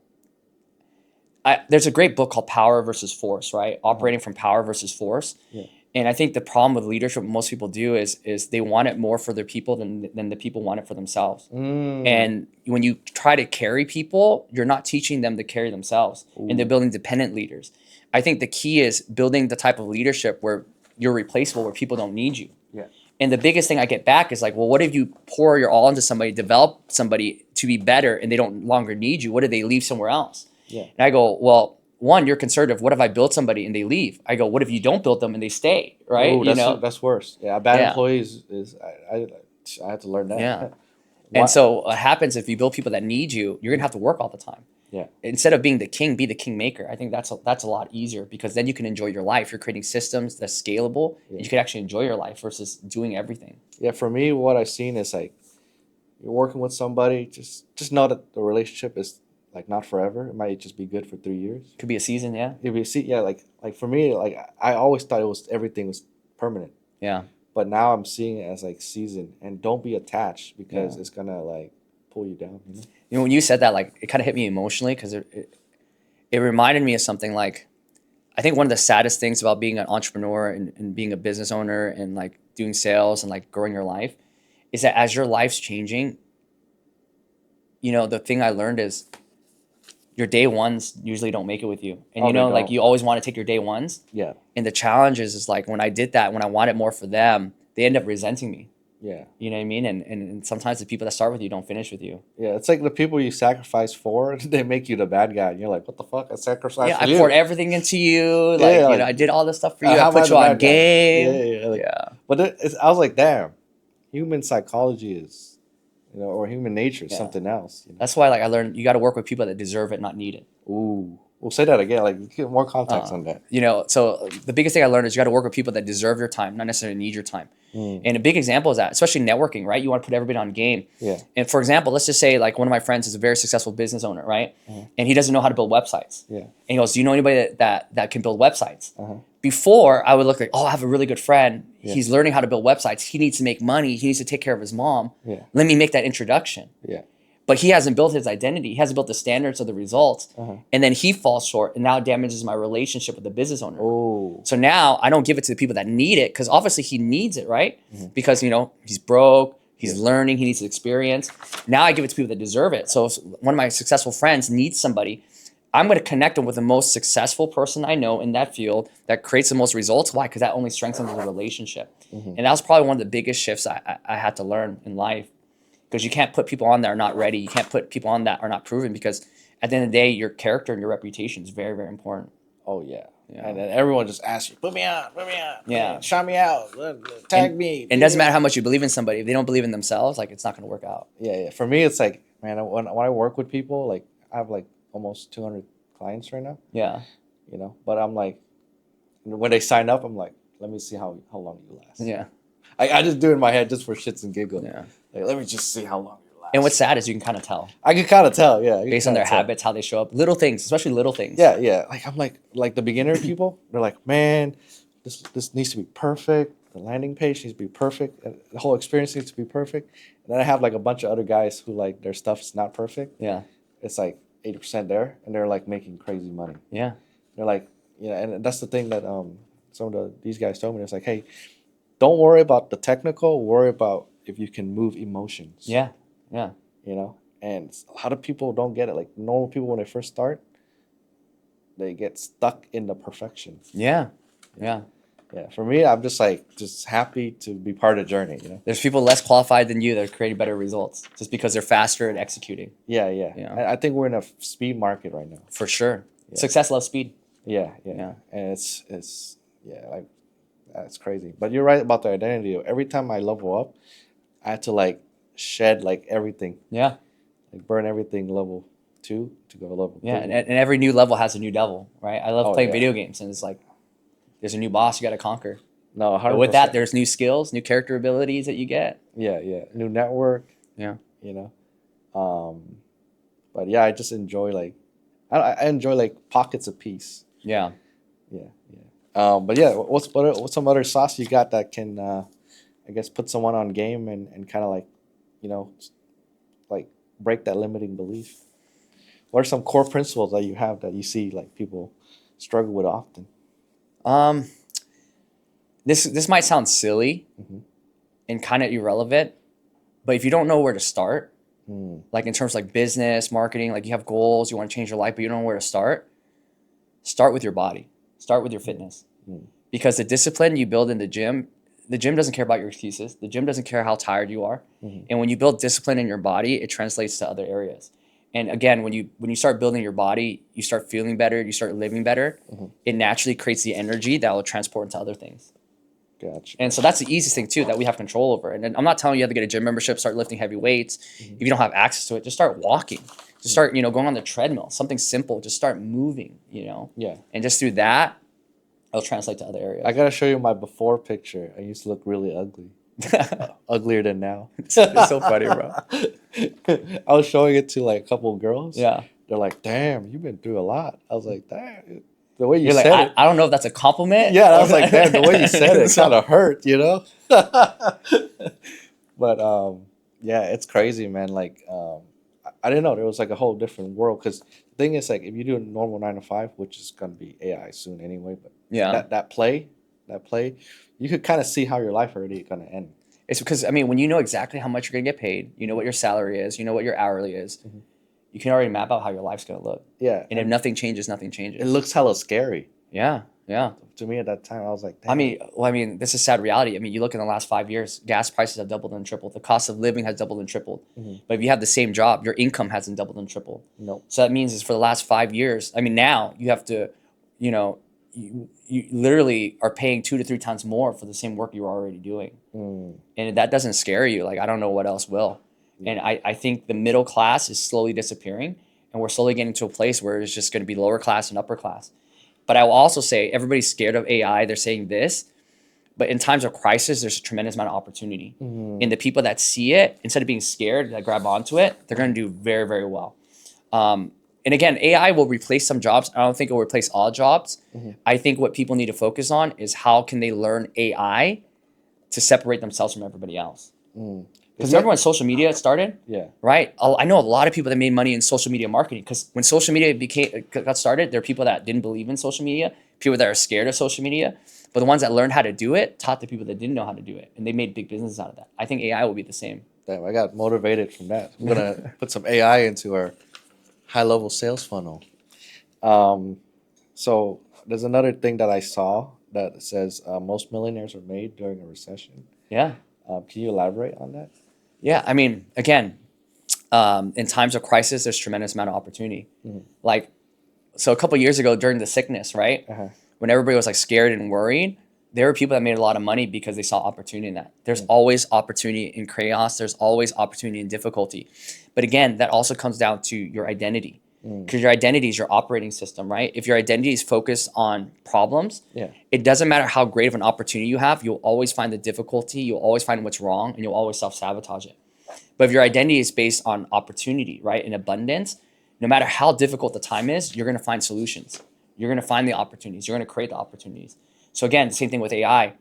There's a great book called Power versus Force, right? Operating from power versus force. Yeah. And I think the problem with leadership, what most people do is they want it more for their people than the people want it for themselves. And when you try to carry people, you're not teaching them to carry themselves. And they're building dependent leaders. I think the key is building the type of leadership where you're replaceable, where people don't need you. Yeah. And the biggest thing I get back is like, well, what if you pour your all into somebody, develop somebody to be better, and they don't longer need you? What if they leave somewhere else? Yeah. And I go, well, one, you're conservative. What if I build somebody and they leave? I go, what if you don't build them and they stay, right? Ooh, that's worse. Yeah, a bad Yeah. employee is I had to learn that. Yeah. And What? so what happens if you build people that need you, you're gonna have to work all the time. Yeah. Instead of being the king, be the kingmaker. I think that's a lot easier because then you can enjoy your life. You're creating systems that's scalable, and you can actually enjoy your life versus doing everything. Yeah, for me, what I've seen is like you're working with somebody, just know that the relationship is like not forever. It might just be good for 3 years. Could be a season, yeah. If you see, yeah, like for me, like I always thought it was everything was permanent, Yeah. but now I'm seeing it as like season. And don't be attached because Yeah. it's gonna like pull you down. You know? You know, when you said that, like it kind of hit me emotionally because it reminded me of something like I think one of the saddest things about being an entrepreneur and being a business owner and like doing sales and like growing your life is that as your life's changing, you know, the thing I learned is your day ones usually don't make it with you. And Oh, you they know, like don't. you always want to take your day ones. Yeah, And the challenge is like when I did that, when I wanted more for them, they end up resenting me. yeah, You know what I mean? And sometimes the people that start with you don't finish with you. yeah. It's like the people you sacrifice for, they make you the bad guy. And you're like, what the fuck? I sacrificed Yeah, for I you. poured everything into you. Yeah, Like, you know, like I did all this stuff for you. I how am I put the you on bad guy? Yeah, game. yeah, yeah. Like, Yeah. but I was like, damn, human psychology is, or human nature is Yeah. something else. That's why like I learned you got to work with people that deserve it, not need it. Ooh, we'll say that again. Like, get more context on that. You know, so the biggest thing I learned is you got to work with people that deserve your time, not necessarily need your time. And a big example is that, especially networking, right? You want to put everybody on game. Yeah. And for example, let's just say like one of my friends is a very successful business owner, right? And he doesn't know how to build websites. Yeah. And he goes, do you know anybody that can build websites? Uh-huh. Before, I would look like, oh, I have a really good friend. Yeah. He's learning how to build websites. He needs to make money. He needs to take care of his mom. Yeah. Let me make that introduction. Yeah. But he hasn't built his identity. He hasn't built the standards of the results. And then he falls short and now damages my relationship with the business owner. Oh. So now I don't give it to the people that need it because obviously he needs it, right? Because, you know, he's broke, he's learning, he needs experience. Now I give it to people that deserve it. So if one of my successful friends needs somebody, I'm going to connect them with the most successful person I know in that field that creates the most results. Why? Because that only strengthens the relationship. And that was probably one of the biggest shifts I had to learn in life. Because you can't put people on that are not ready. You can't put people on that are not proven because at the end of the day, your character and your reputation is very, very important. Oh, yeah. And then everyone just asks you, put me out, Yeah. shout me out, tag me. And it doesn't matter how much you believe in somebody. If they don't believe in themselves, like it's not going to work out. Yeah, yeah. For me, it's like, man, when I work with people, like I have like almost 200 clients right now. Yeah. You know, but I'm like, when they sign up, I'm like, let me see how long you last. Yeah. I just do it in my head just for shits and giggles. Yeah. Like, let me just see how long you last. And what's sad is you can kind of tell I can kind of tell, yeah. based on their habits, how they show up, little things, especially little things. Yeah, yeah. Like I'm like the beginner people, they're like, man, this needs to be perfect. The landing page needs to be perfect. And the whole experience needs to be perfect. And then I have like a bunch of other guys who like their stuff's not perfect. Yeah. It's like 80% there, and they're like making crazy money. Yeah. They're like, and that's the thing that some of these guys told me. It's like, hey, don't worry about the technical. Worry about if you can move emotions. Yeah. Yeah. You know, and a lot of people don't get it. Like normal people, when they first start, they get stuck in the perfection. Yeah. Yeah. Yeah. For me, I'm just happy to be part of the journey. You know. There's people less qualified than you that are creating better results just because they're faster at executing. Yeah, yeah. Yeah. I think we're in a speed market right now. For sure. Yeah. Success loves speed. Yeah, yeah, Yeah. And it's like that's crazy. But you're right about the identity. Every time I level up, I had to like shed like everything, Yeah. like burn everything level 2 to go level 3. Yeah. And every new level has a new devil, right? I love Oh, playing yeah. video games and it's like there's a new boss you got to conquer. No, 100%. But with that, there's new skills, new character abilities that you get. yeah, yeah, new network. Yeah. You know, but yeah, I just enjoy like I enjoy like pockets of peace. Yeah. Yeah, yeah. But yeah, what's some other sauce you got that can I guess put someone on game and kind of like, you know, like break that limiting belief? What are some core principles that you have that you see like people struggle with often? This might sound silly and kind of irrelevant, but if you don't know where to start, like in terms of like business, marketing, like you have goals, you want to change your life, but you don't know where to start with your body, start with your fitness. Because the discipline you build in the gym doesn't care about your excuses. The gym doesn't care how tired you are. And when you build discipline in your body, it translates to other areas. And again, when you start building your body, you start feeling better, you start living better. It naturally creates the energy that will transport into other things. Gotcha. And so that's the easiest thing too that we have control over. And I'm not telling you have to get a gym membership, start lifting heavy weights. If you don't have access to it, just start walking. Just start, going on the treadmill. Something simple. Just start moving. Yeah. And just through that, it'll translate to other areas. I gotta show you my before picture. I used to look really ugly. Uglier than now. It's so funny, bro. I was showing it to like a couple of girls. Yeah. They're like, "Damn, you've been through a lot." I was like, "Damn." The way you You're like, said it. I don't know if that's a compliment. Yeah, I was like, "Damn." The way you said it So- kind of hurt, But yeah, it's crazy, man. Like, I didn't know there was like a whole different world. Because the thing is, like, if you do a normal 9 to 5, which is gonna be AI soon anyway, but Yeah. that play, you could kind of see how your life already gonna end. It's because, I mean, when you know exactly how much you're going to get paid, you know what your salary is, you know what your hourly is, you can already map out how your life's going to look. Yeah, And if nothing changes, nothing changes. it looks hella scary. Yeah. Yeah. To me at that time, I was like, damn. I mean, this is sad reality. I mean, you look in the last 5 years, gas prices have doubled and tripled. The cost of living has doubled and tripled. But if you have the same job, your income hasn't doubled and tripled. No. So that means is for the last 5 years, I mean, now you have to, you literally are paying 2 to 3 times more for the same work you were already doing. And that doesn't scare you. Like, I don't know what else will. And I think the middle class is slowly disappearing, and we're slowly getting to a place where it's just going to be lower class and upper class. But I will also say everybody's scared of AI. They're saying this, but in times of crisis, there's a tremendous amount of opportunity. And the people that see it, instead of being scared, that grab onto it, they're going to do very, very well. And again, AI will replace some jobs. I don't think it will replace all jobs. I think what people need to focus on is how can they learn AI to separate themselves from everybody else. Because remember when social media started? Yeah. Right? I know a lot of people that made money in social media marketing, because when social media got started, there are people that didn't believe in social media, people that are scared of social media. But the ones that learned how to do it taught the people that didn't know how to do it. And they made big businesses out of that. I think AI will be the same. Damn, I got motivated from that. I'm going to put some AI into our high-level sales funnel. So there's another thing that I saw that says most millionaires are made during a recession. Yeah. Can you elaborate on that? Yeah. I mean, again, in times of crisis, there's tremendous amount of opportunity. Like, so a couple of years ago during the sickness, right? When everybody was like scared and worried, there were people that made a lot of money because they saw opportunity in that. There's always opportunity in chaos. There's always opportunity in difficulty. But again, that also comes down to your identity, because your identity is your operating system, right? If your identity is focused on problems, it doesn't matter how great of an opportunity you have. You'll always find the difficulty. You'll always find what's wrong, and you'll always self-sabotage it. But if your identity is based on opportunity, right, and abundance, no matter how difficult the time is, you're going to find solutions. You're going to find the opportunities. You're going to create the opportunities. So again, same thing with AI.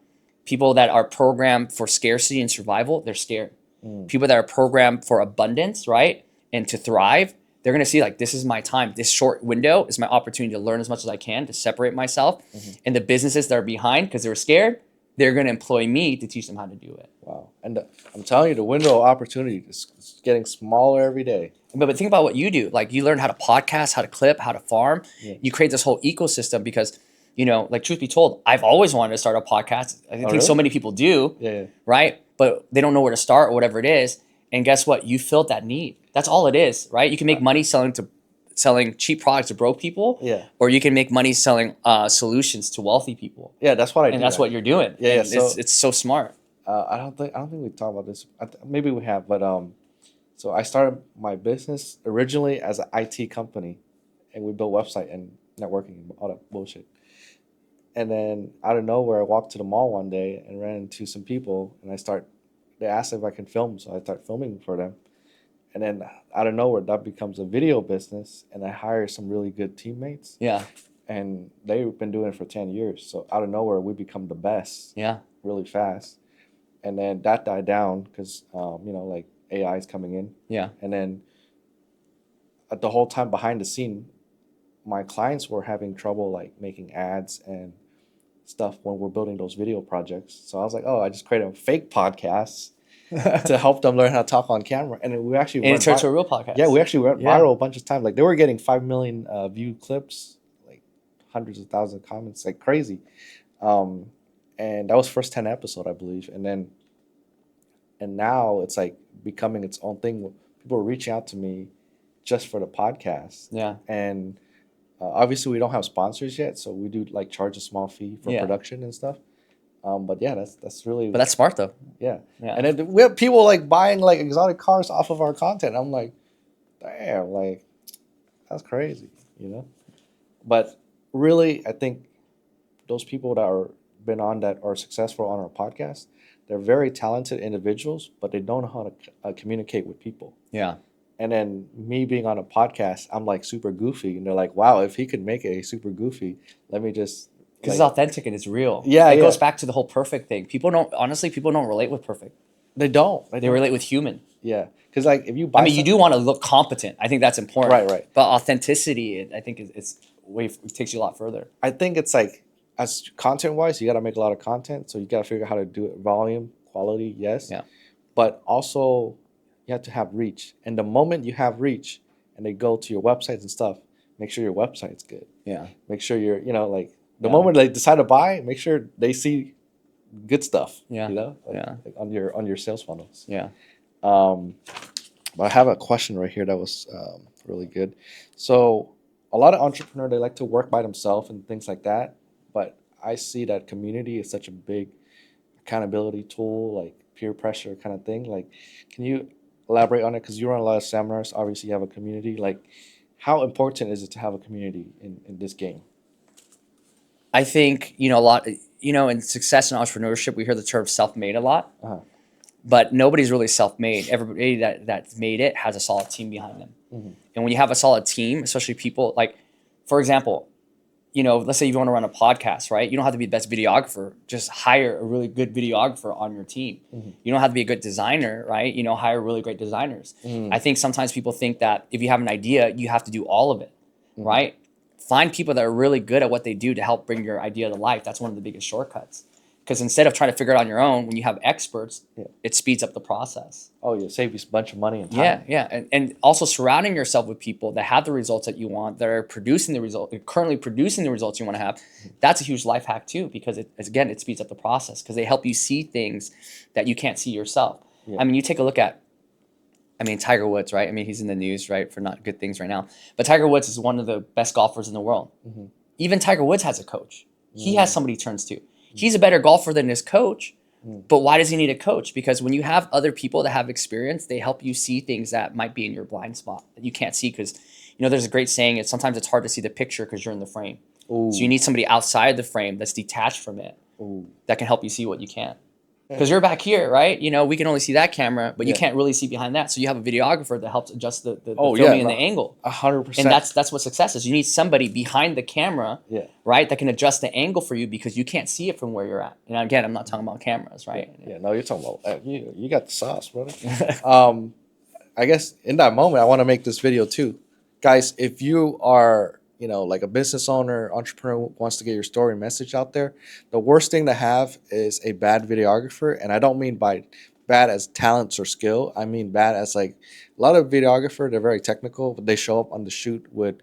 People that are programmed for scarcity and survival, they're scared. People that are programmed for abundance, right, and to thrive, they're going to see like, this is my time. This short window is my opportunity to learn as much as I can, to separate myself. And the businesses that are behind, because they were scared, they're going to employ me to teach them how to do it. Wow. And I'm telling you, the window of opportunity is getting smaller every day. But think about what you do. Like, you learn how to podcast, how to clip, how to farm. You create this whole ecosystem because, like, truth be told, I've always wanted to start a podcast. I think so many people do, right? But they don't know where to start or whatever it is. And guess what? You filled that need. That's all it is, right? You can make money selling cheap products to broke people, or you can make money selling solutions to wealthy people. Yeah, that's what I do. And that's what you're doing. Yeah, and it's so smart. I don't think we talked about this. Maybe we have, but so I started my business originally as an IT company, and we built website and networking and all that bullshit. And then out of nowhere, I walked to the mall one day and ran into some people, and they asked if I can film, so I started filming for them. And then out of nowhere, that becomes a video business, and I hire some really good teammates. Yeah. And they've been doing it for 10 years. So out of nowhere, we become the best. Yeah. Really fast. And then that died down because, like AI is coming in. Yeah. And then the whole time behind the scene, my clients were having trouble like making ads and stuff when we're building those video projects. So I was like, oh, I just created a fake podcast to help them learn how to talk on camera. And we actually and it turned to a real podcast. Yeah, we actually went viral a bunch of times. Like, they were getting 5 million view clips, like hundreds of thousands of comments, like crazy. And that was first 10 episode, I believe. And now it's like becoming its own thing. People are reaching out to me just for the podcast. Yeah. And obviously we don't have sponsors yet, so we do like charge a small fee for Yeah. production and stuff. But yeah, that's really, But that's smart though. yeah. Yeah. And then we have people like buying like exotic cars off of our content. I'm like, damn, like that's crazy, you know. But really, I think those people that are been on that are successful on our podcast, they're very talented individuals, but they don't know how to communicate with people. Yeah. And then me being on a podcast, I'm like super goofy, and they're like, "Wow, if he could make it super goofy, let me just." Because Like, it's authentic and it's real. Yeah, It yeah. goes back to the whole perfect thing. People don't relate with perfect. They don't. They relate with human. Yeah, because like if you buy, I mean, you do want to look competent. I think that's important. Right, right. But authenticity, I think, it's it takes you a lot further. I think it's like, as content wise, you got to make a lot of content, so you got to figure out how to do it. Volume, quality, yes. Yeah. But also, you have to have reach. And the moment you have reach, and they go to your websites and stuff, make sure your website's good. Yeah. Make sure you're, like the Yeah. moment they decide to buy, make sure they see good stuff. Yeah. Like on your sales funnels. Yeah. But I have a question right here that was really good. So a lot of entrepreneurs, they like to work by themselves and things like that. But I see that community is such a big accountability tool, like peer pressure kind of thing. Like, can you elaborate on it? Because you run a lot of seminars. Obviously, you have a community. Like, how important is it to have a community in this game? I think, a lot, in success and entrepreneurship, we hear the term self-made a lot. Uh-huh. But nobody's really self-made. Everybody that's made it has a solid team behind them. Mm-hmm. And when you have a solid team, especially people like, for example, let's say you want to run a podcast, right? You don't have to be the best videographer. Just hire a really good videographer on your team. Mm-hmm. You don't have to be a good designer, right? Hire really great designers. Mm-hmm. I think sometimes people think that if you have an idea, you have to do all of it, Mm-hmm. right? Find people that are really good at what they do to help bring your idea to life. That's one of the biggest shortcuts. Because instead of trying to figure it out on your own, when you have experts, it speeds up the process. Oh, you save you a bunch of money and time. Yeah. And also surrounding yourself with people that have the results that you want, that are producing the result, currently producing the results you want to have. That's a huge life hack too, because it speeds up the process because they help you see things that you can't see yourself. Yeah. I mean, you take a look at, Tiger Woods, right? I mean, he's in the news, right, for not good things right now. But Tiger Woods is one of the best golfers in the world. Mm-hmm. Even Tiger Woods has a coach. He has somebody he turns to. He's a better golfer than his coach, but why does he need a coach? Because when you have other people that have experience, they help you see things that might be in your blind spot that you can't see. Because, there's a great saying, sometimes it's hard to see the picture because you're in the frame. Ooh. So you need somebody outside the frame that's detached from it. Ooh. That can help you see what you can't. Because you're back here, right? We can only see that camera, but you can't really see behind that. So you have a videographer that helps adjust the filming and the angle. 100%. And that's what success is. You need somebody behind the camera, right, that can adjust the angle for you because you can't see it from where you're at. And again, I'm not talking about cameras, right? Yeah, no, you're talking about you got the sauce, brother. I guess in that moment, I want to make this video too, guys. If you are like a business owner, entrepreneur who wants to get your story and message out there, the worst thing to have is a bad videographer. And I don't mean by bad as talents or skill. I mean bad as like a lot of videographer, they're very technical, but they show up on the shoot with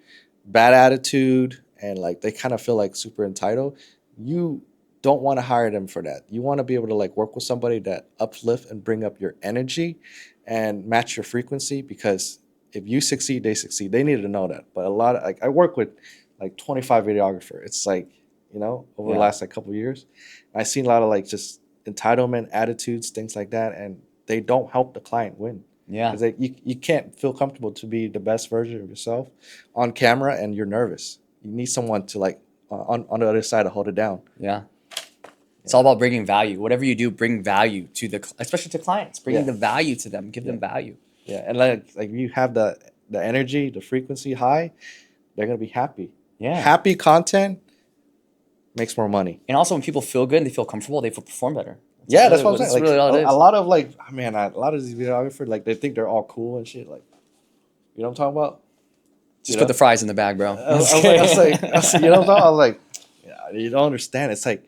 bad attitude and like they kind of feel like super entitled. You don't want to hire them for that. You want to be able to like work with somebody that uplift and bring up your energy and match your frequency, because if you succeed, they succeed. They needed to know that. But a lot of I work with like 25 videographer. It's like, over the last like couple of years, I've seen a lot of like just entitlement attitudes, things like that, and they don't help the client win. Yeah. Because you can't feel comfortable to be the best version of yourself on camera, and you're nervous. You need someone to like on the other side to hold it down. Yeah. It's all about bringing value. Whatever you do, bring value to especially to clients. Bringing the value to them. Give them value. Yeah, and like you have the energy, the frequency high, they're gonna be happy. Yeah. Happy content makes more money. And also, when people feel good and they feel comfortable, they perform better. That's what I'm saying. That's Like, really all it is. a lot of like, a lot of these videographers, like they think they're all cool and shit. Like, you know what I'm talking about? Just put the fries in the bag, bro. I was like, you know what I'm talking about? I was like, you don't understand. It's like,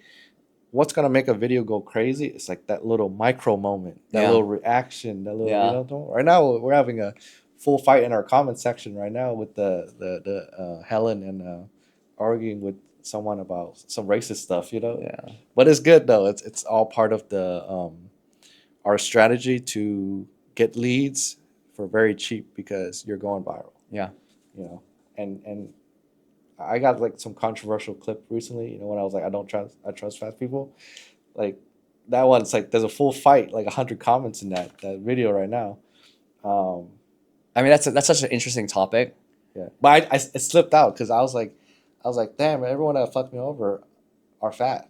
what's gonna make a video go crazy? It's like that little micro moment, that little reaction, that little. You know what I'm talking about? Right now, we're having a full fight in our comment section right now with the Helen and arguing with someone about some racist stuff. Yeah. But it's good though. It's all part of the our strategy to get leads for very cheap because you're going viral. Yeah. You know, and I got like some controversial clip recently. You know, when I was like, I trust fat people. Like that one's like there's a full fight, like 100 comments in that video right now. Um, I mean, that's such an interesting topic. yeah, but I it slipped out because I was like, damn, everyone that fucked me over are fat.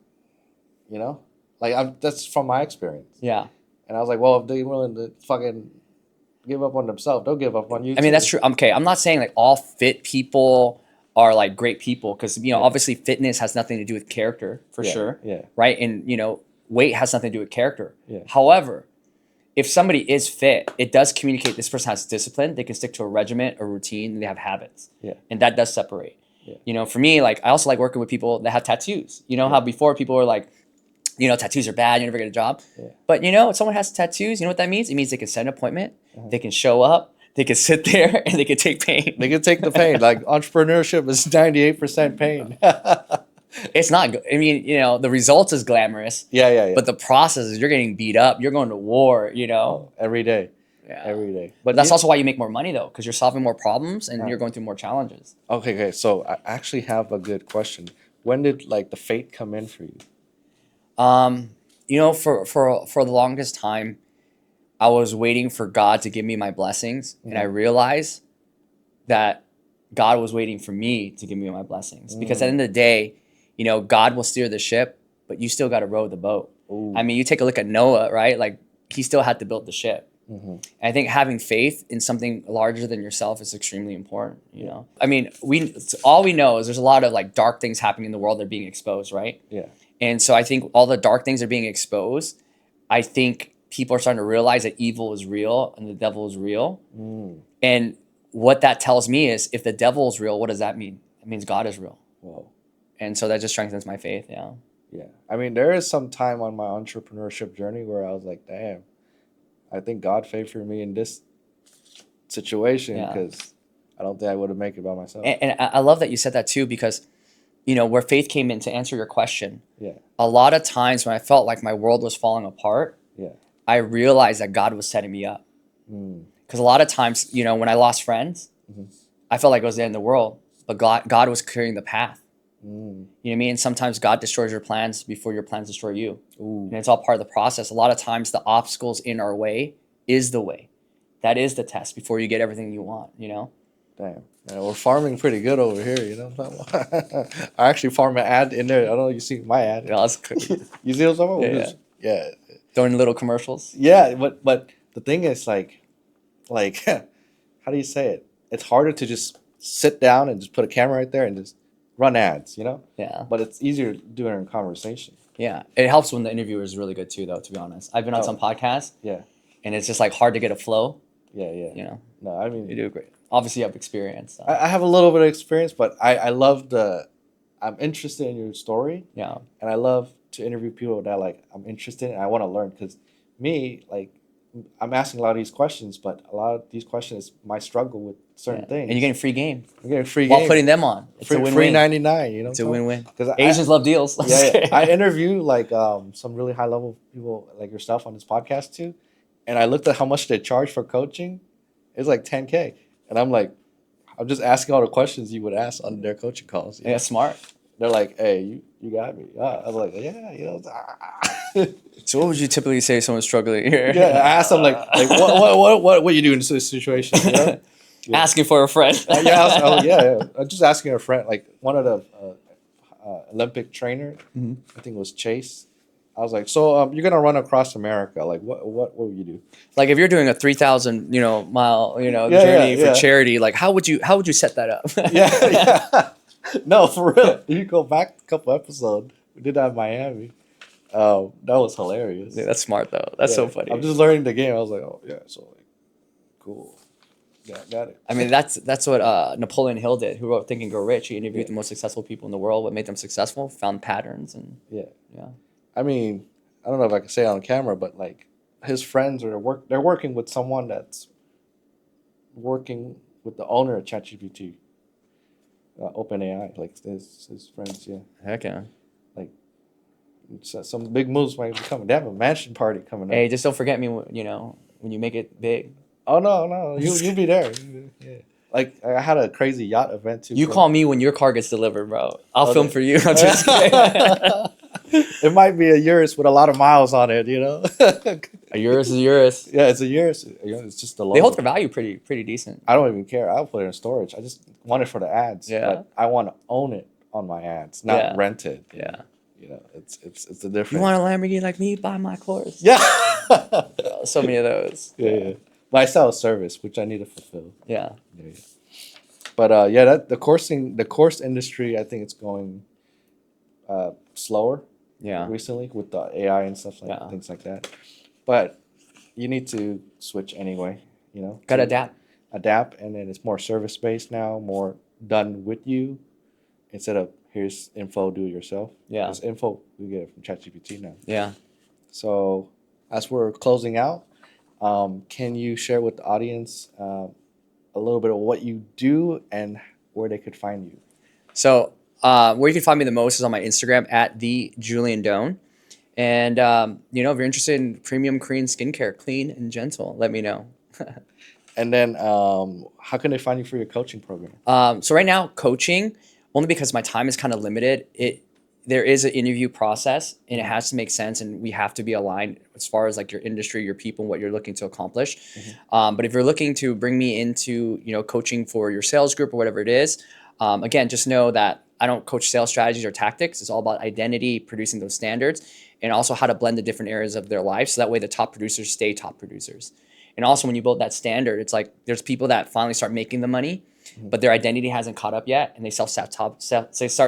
You know, like that's from my experience. Yeah. And I was like, well, if they're willing to fucking give up on themselves, they'll give up on you I mean, too. that's true. Okay, I'm not saying like all fit people are like great people because Yeah. obviously fitness has nothing to do with character for Yeah, sure. yeah. Right, and weight has nothing to do with character. Yeah. However, if somebody is fit, it does communicate this person has discipline. They can stick to a regimen, a routine, and they have habits. Yeah. And that does separate. Yeah. For me, like I also like working with people that have tattoos. How before people were like, tattoos are bad, you never get a job. Yeah. But if someone has tattoos, you know what that means? It means they can set an appointment, they can show up, they can sit there, and they can take pain. They can take the pain. Like entrepreneurship is 98% pain. It's not good. I mean, the results is glamorous. Yeah. But the process is you're getting beat up, you're going to war, Every day. Yeah. Every day. But that's also why you make more money though, because you're solving more problems and you're going through more challenges. Okay. So I actually have a good question. When did like the fate come in for you? For the longest time, I was waiting for God to give me my blessings, and I realized that God was waiting for me to give me my blessings. Because at the end of the day, God will steer the ship, but you still got to row the boat. Ooh. I mean, you take a look at Noah, right? Like he still had to build the ship. Mm-hmm. And I think having faith in something larger than yourself is extremely important. I mean, all we know is there's a lot of like dark things happening in the world that are being exposed, right? Yeah. And so I think all the dark things are being exposed. I think people are starting to realize that evil is real and the devil is real. And what that tells me is if the devil is real, what does that mean? It means God is real. Whoa. And so that just strengthens my faith. Yeah. Yeah. I mean, there is some time on my entrepreneurship journey where I was like, damn, I think God favored me in this situation because I don't think I would have made it by myself. And I love that you said that too, because where faith came in to answer your question. Yeah. A lot of times when I felt like my world was falling apart, Yeah. I realized that God was setting me up. Because a lot of times, when I lost friends, I felt like it was the end of the world, but God was clearing the path. You know what I mean? Sometimes God destroys your plans before your plans destroy you. Ooh. And it's all part of the process. A lot of times the obstacles in our way is the way. That is the test before you get everything you want, Damn. Yeah, we're farming pretty good over here, I actually farm an ad in there. I don't know if you see my ad. Yeah, that's cool. You see what I'm talking about? Yeah. Throwing little commercials. Yeah, but the thing is like how do you say it? It's harder to just sit down and just put a camera right there and just run ads, Yeah. But it's easier to do it in conversation. Yeah. It helps when the interviewer is really good too, though, to be honest. I've been on some podcasts. Yeah. And it's just like hard to get a flow. Yeah. No, I mean, you do great. Obviously, you have experience. So. I have a little bit of experience, but I love I'm interested in your story. Yeah. And I love to interview people that like I'm interested in and I want to learn because me, like, I'm asking a lot of these questions, but a lot of these questions my struggle with certain things. And you're getting free game. I'm getting free While game. putting them on. It's a win-win. Free 99, It's a win-win. Because Asians love deals. Yeah. I interview like some really high level people like yourself on this podcast too. And I looked at how much they charge for coaching. It's like 10K. And I'm just asking all the questions you would ask on their coaching calls. Yeah, smart. They're like, hey, you got me. I'm like, yeah. So what would you typically say if someone's struggling here? Yeah, I asked them like what you do in this situation? Yeah. Asking for a friend. I'm just asking a friend. Like one of the Olympic trainer, I think it was Chase. I was like, so you're gonna run across America. Like, what would you do? Like if you're doing a 3,000 mile journey for charity, like how would you set that up? yeah. No, for real. You go back a couple episodes. We did that in Miami. That was hilarious. Yeah, that's smart though. That's so funny. I'm just learning the game. I was like, oh yeah, so like, cool. Yeah, got it. I mean, that's what Napoleon Hill did, who wrote Think and Grow Rich. He interviewed the most successful people in the world. What made them successful? Found patterns and yeah. I mean, I don't know if I can say it on camera, but like his friends they're working with someone that's working with the owner of ChatGPT, OpenAI, like his friends. Yeah. Heck yeah. Like some big moves might be coming. They have a mansion party coming up. Hey, just don't forget me. When you make it big. Oh no, you'll be there. Yeah. Like I had a crazy yacht event too. You call me when your car gets delivered, bro. I'll Oh, film for you. I'm just kidding. It might be a Urus with a lot of miles on it, you know. A Urus is a Urus. Yeah, it's a Urus. It's just the They hold logo. their value pretty decent. I don't even care. I'll put it in storage. I just want it for the ads. Yeah. But I want to own it on my ads, not Yeah. rent it. Yeah. You know, it's the difference. You want a Lamborghini like me? Buy my course. Yeah. So many of those. Yeah. But I sell a service, which I need to fulfill. Yeah. Yeah. But yeah, that the course industry, I think it's going slower Yeah. recently with the AI and stuff like Yeah. things like that. But you need to switch anyway, you know. Gotta to adapt, and then it's more service based now, more done with you instead of here's info, do it yourself. Yeah. This info we get it from ChatGPT now. Yeah. So as we're closing out, can you share with the audience a little bit of what you do and where they could find you? So where you can find me the most is on my Instagram at the Julian 𝗝𝗟𝗓. And you know, if you're interested in premium Korean skincare, clean and gentle, let me know. And then how can they find you for your coaching program? So right now, coaching, only because my time is kind of limited, there is an interview process and it has to make sense, and we have to be aligned as far as like your industry, your people, what you're looking to accomplish. But if you're looking to bring me into, you know, coaching for your sales group or whatever it is, again, just know that I don't coach sales strategies or tactics. It's all about identity, producing those standards, and also how to blend the different areas of their life so that way the top producers stay top producers. And also when you build that standard, it's like there's people that finally start making the money, but their identity hasn't caught up yet, and they start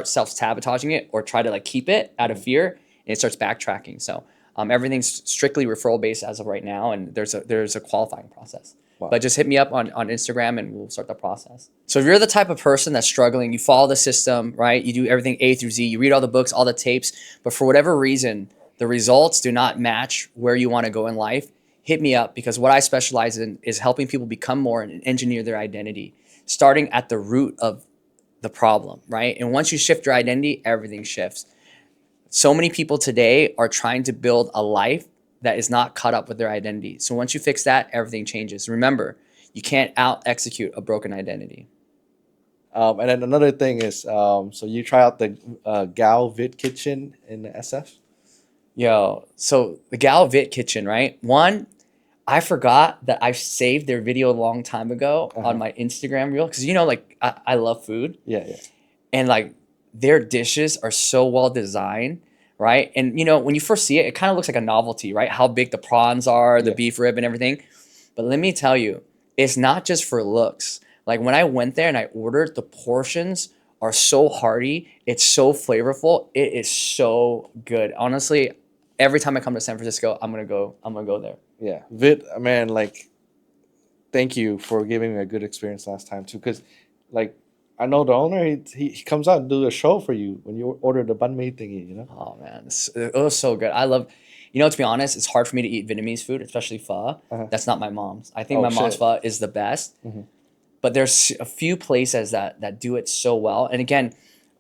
self-sabotaging it or try to like keep it out of fear, and it starts backtracking. So everything's strictly referral based as of right now, and there's a qualifying process. Wow. But just hit me up on Instagram and we'll start the process. So if you're the type of person that's struggling, you follow the system, right? You do everything A through Z, you read all the books, all the tapes, but for whatever reason, the results do not match where you want to go in life, hit me up, because what I specialize in is helping people become more and engineer their identity, starting at the root of the problem, right? And once you shift your identity, everything shifts. So many people today are trying to build a life that is not caught up with their identity. So once you fix that, everything changes. Remember, you can't out-execute a broken identity. And then another thing is, so you try out the 𝗝𝗟𝗓𝗔𝗡 Kitchen in the SF? Yo, so the 𝗝𝗟𝗓𝗔𝗡 Kitchen, right? One, I forgot that I saved their video a long time ago on my Instagram reel, because you know, like I love food. Yeah. And like their dishes are so well designed, right? And you know, when you first see it, it kind of looks like a novelty, right? How big the prawns are, the beef rib and everything. But let me tell you, it's not just for looks. Like when I went there and I ordered, the portions are so hearty. It's so flavorful. It is so good. Honestly, every time I come to San Francisco, I'm gonna go there. Yeah. Vid, man, like, thank you for giving me a good experience last time too. Because, like, I know the owner, he comes out and do a show for you when you order the banh mi thingy, you know? Oh man, it was so good. I love, you know, to be honest, it's hard for me to eat Vietnamese food, especially pho. That's not my mom's. I think my mom's pho is the best. But there's a few places that do it so well. And again,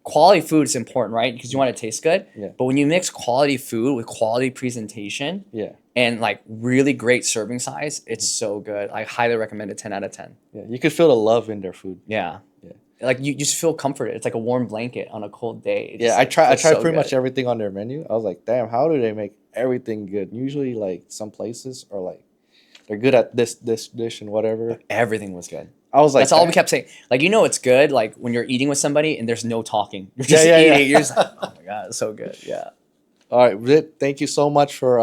quality food is important, right? Because you want it to taste good. Yeah. But when you mix quality food with quality presentation, and like really great serving size, it's so good. I highly recommend it. 10 out of 10. Yeah, you could feel the love in their food. Yeah. Like you just feel comforted. It's like a warm blanket on a cold day. I tried pretty much everything on their menu. I was like, damn, how do they make everything good? Usually, like, some places are like, they're good at this dish and whatever. Everything was good. I was like, that's all we kept saying. Like, you know, it's good. Like when you're eating with somebody and there's no talking. You're just eating. You're just like, oh my God, it's so good. Yeah. All right, Rit, thank you so much for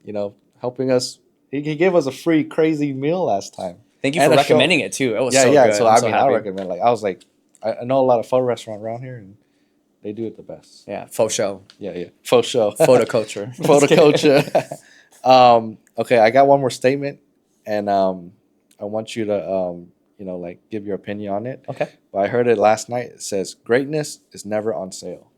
you know, helping us. He gave us a free crazy meal last time. Thank you for recommending it too. It was so good. So I mean, I recommend. Like, I was like, I know a lot of pho restaurants around here, and they do it the best. Yeah, pho show. Yeah, pho show. Photo culture. Photo culture. Okay, I got one more statement, and I want you to you know, like, give your opinion on it. Okay. But I heard it last night. It says, greatness is never on sale.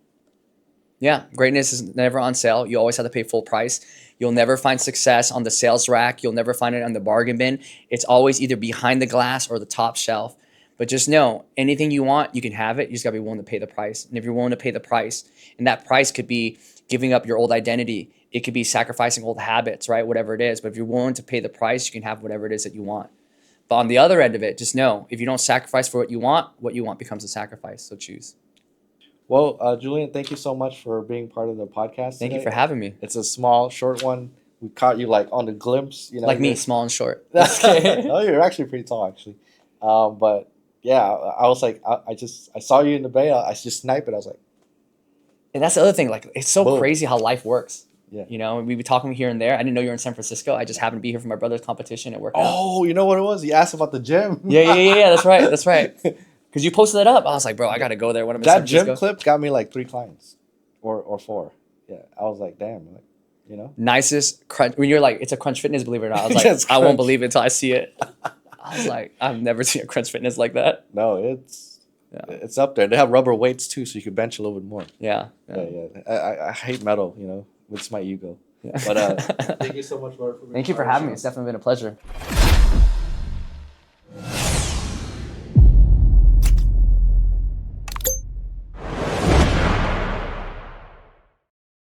Yeah, greatness is never on sale. You always have to pay full price. You'll never find success on the sales rack. You'll never find it on the bargain bin. It's always either behind the glass or the top shelf. But just know, anything you want, you can have it. You just got to be willing to pay the price. And if you're willing to pay the price, and that price could be giving up your old identity. It could be sacrificing old habits, right? Whatever it is. But if you're willing to pay the price, you can have whatever it is that you want. But on the other end of it, just know if you don't sacrifice for what you want becomes a sacrifice. So choose. Well, Julian, thank you so much for being part of the podcast Thank today. you for having me. It's a small, short one. We caught you like on the glimpse, you know. Like me, small and short. No, you're actually pretty tall, actually. But yeah, I was like, I saw you in the bay. I just sniped it. I was like, And that's the other thing. Like, it's so boom. crazy how life works. Yeah. You know, we'd be talking here and there. I didn't know you were in San Francisco. I just happened to be here for my brother's competition and work out. Oh, you know what it was? You asked about the gym. Yeah. That's right. That's right. Because you posted that up. I was like, bro, I got to go there when I'm in San That Francisco. gym clip got me like 3 clients or 4. Yeah. I was like, damn, like, you know? Nicest crunch. When you're like, it's a Crunch Fitness, believe it or not. I was like, Yes, I won't Crunch. believe it until I see it. I was like, I've never seen a Crunch Fitness like that. No, it's up there. They have rubber weights too, so you can bench a little bit more. Yeah. Yeah. I hate metal, you know. It's my ego. Yeah. But thank you so much, Lord, for being Thank you for part of the having me. show. It's definitely been a pleasure.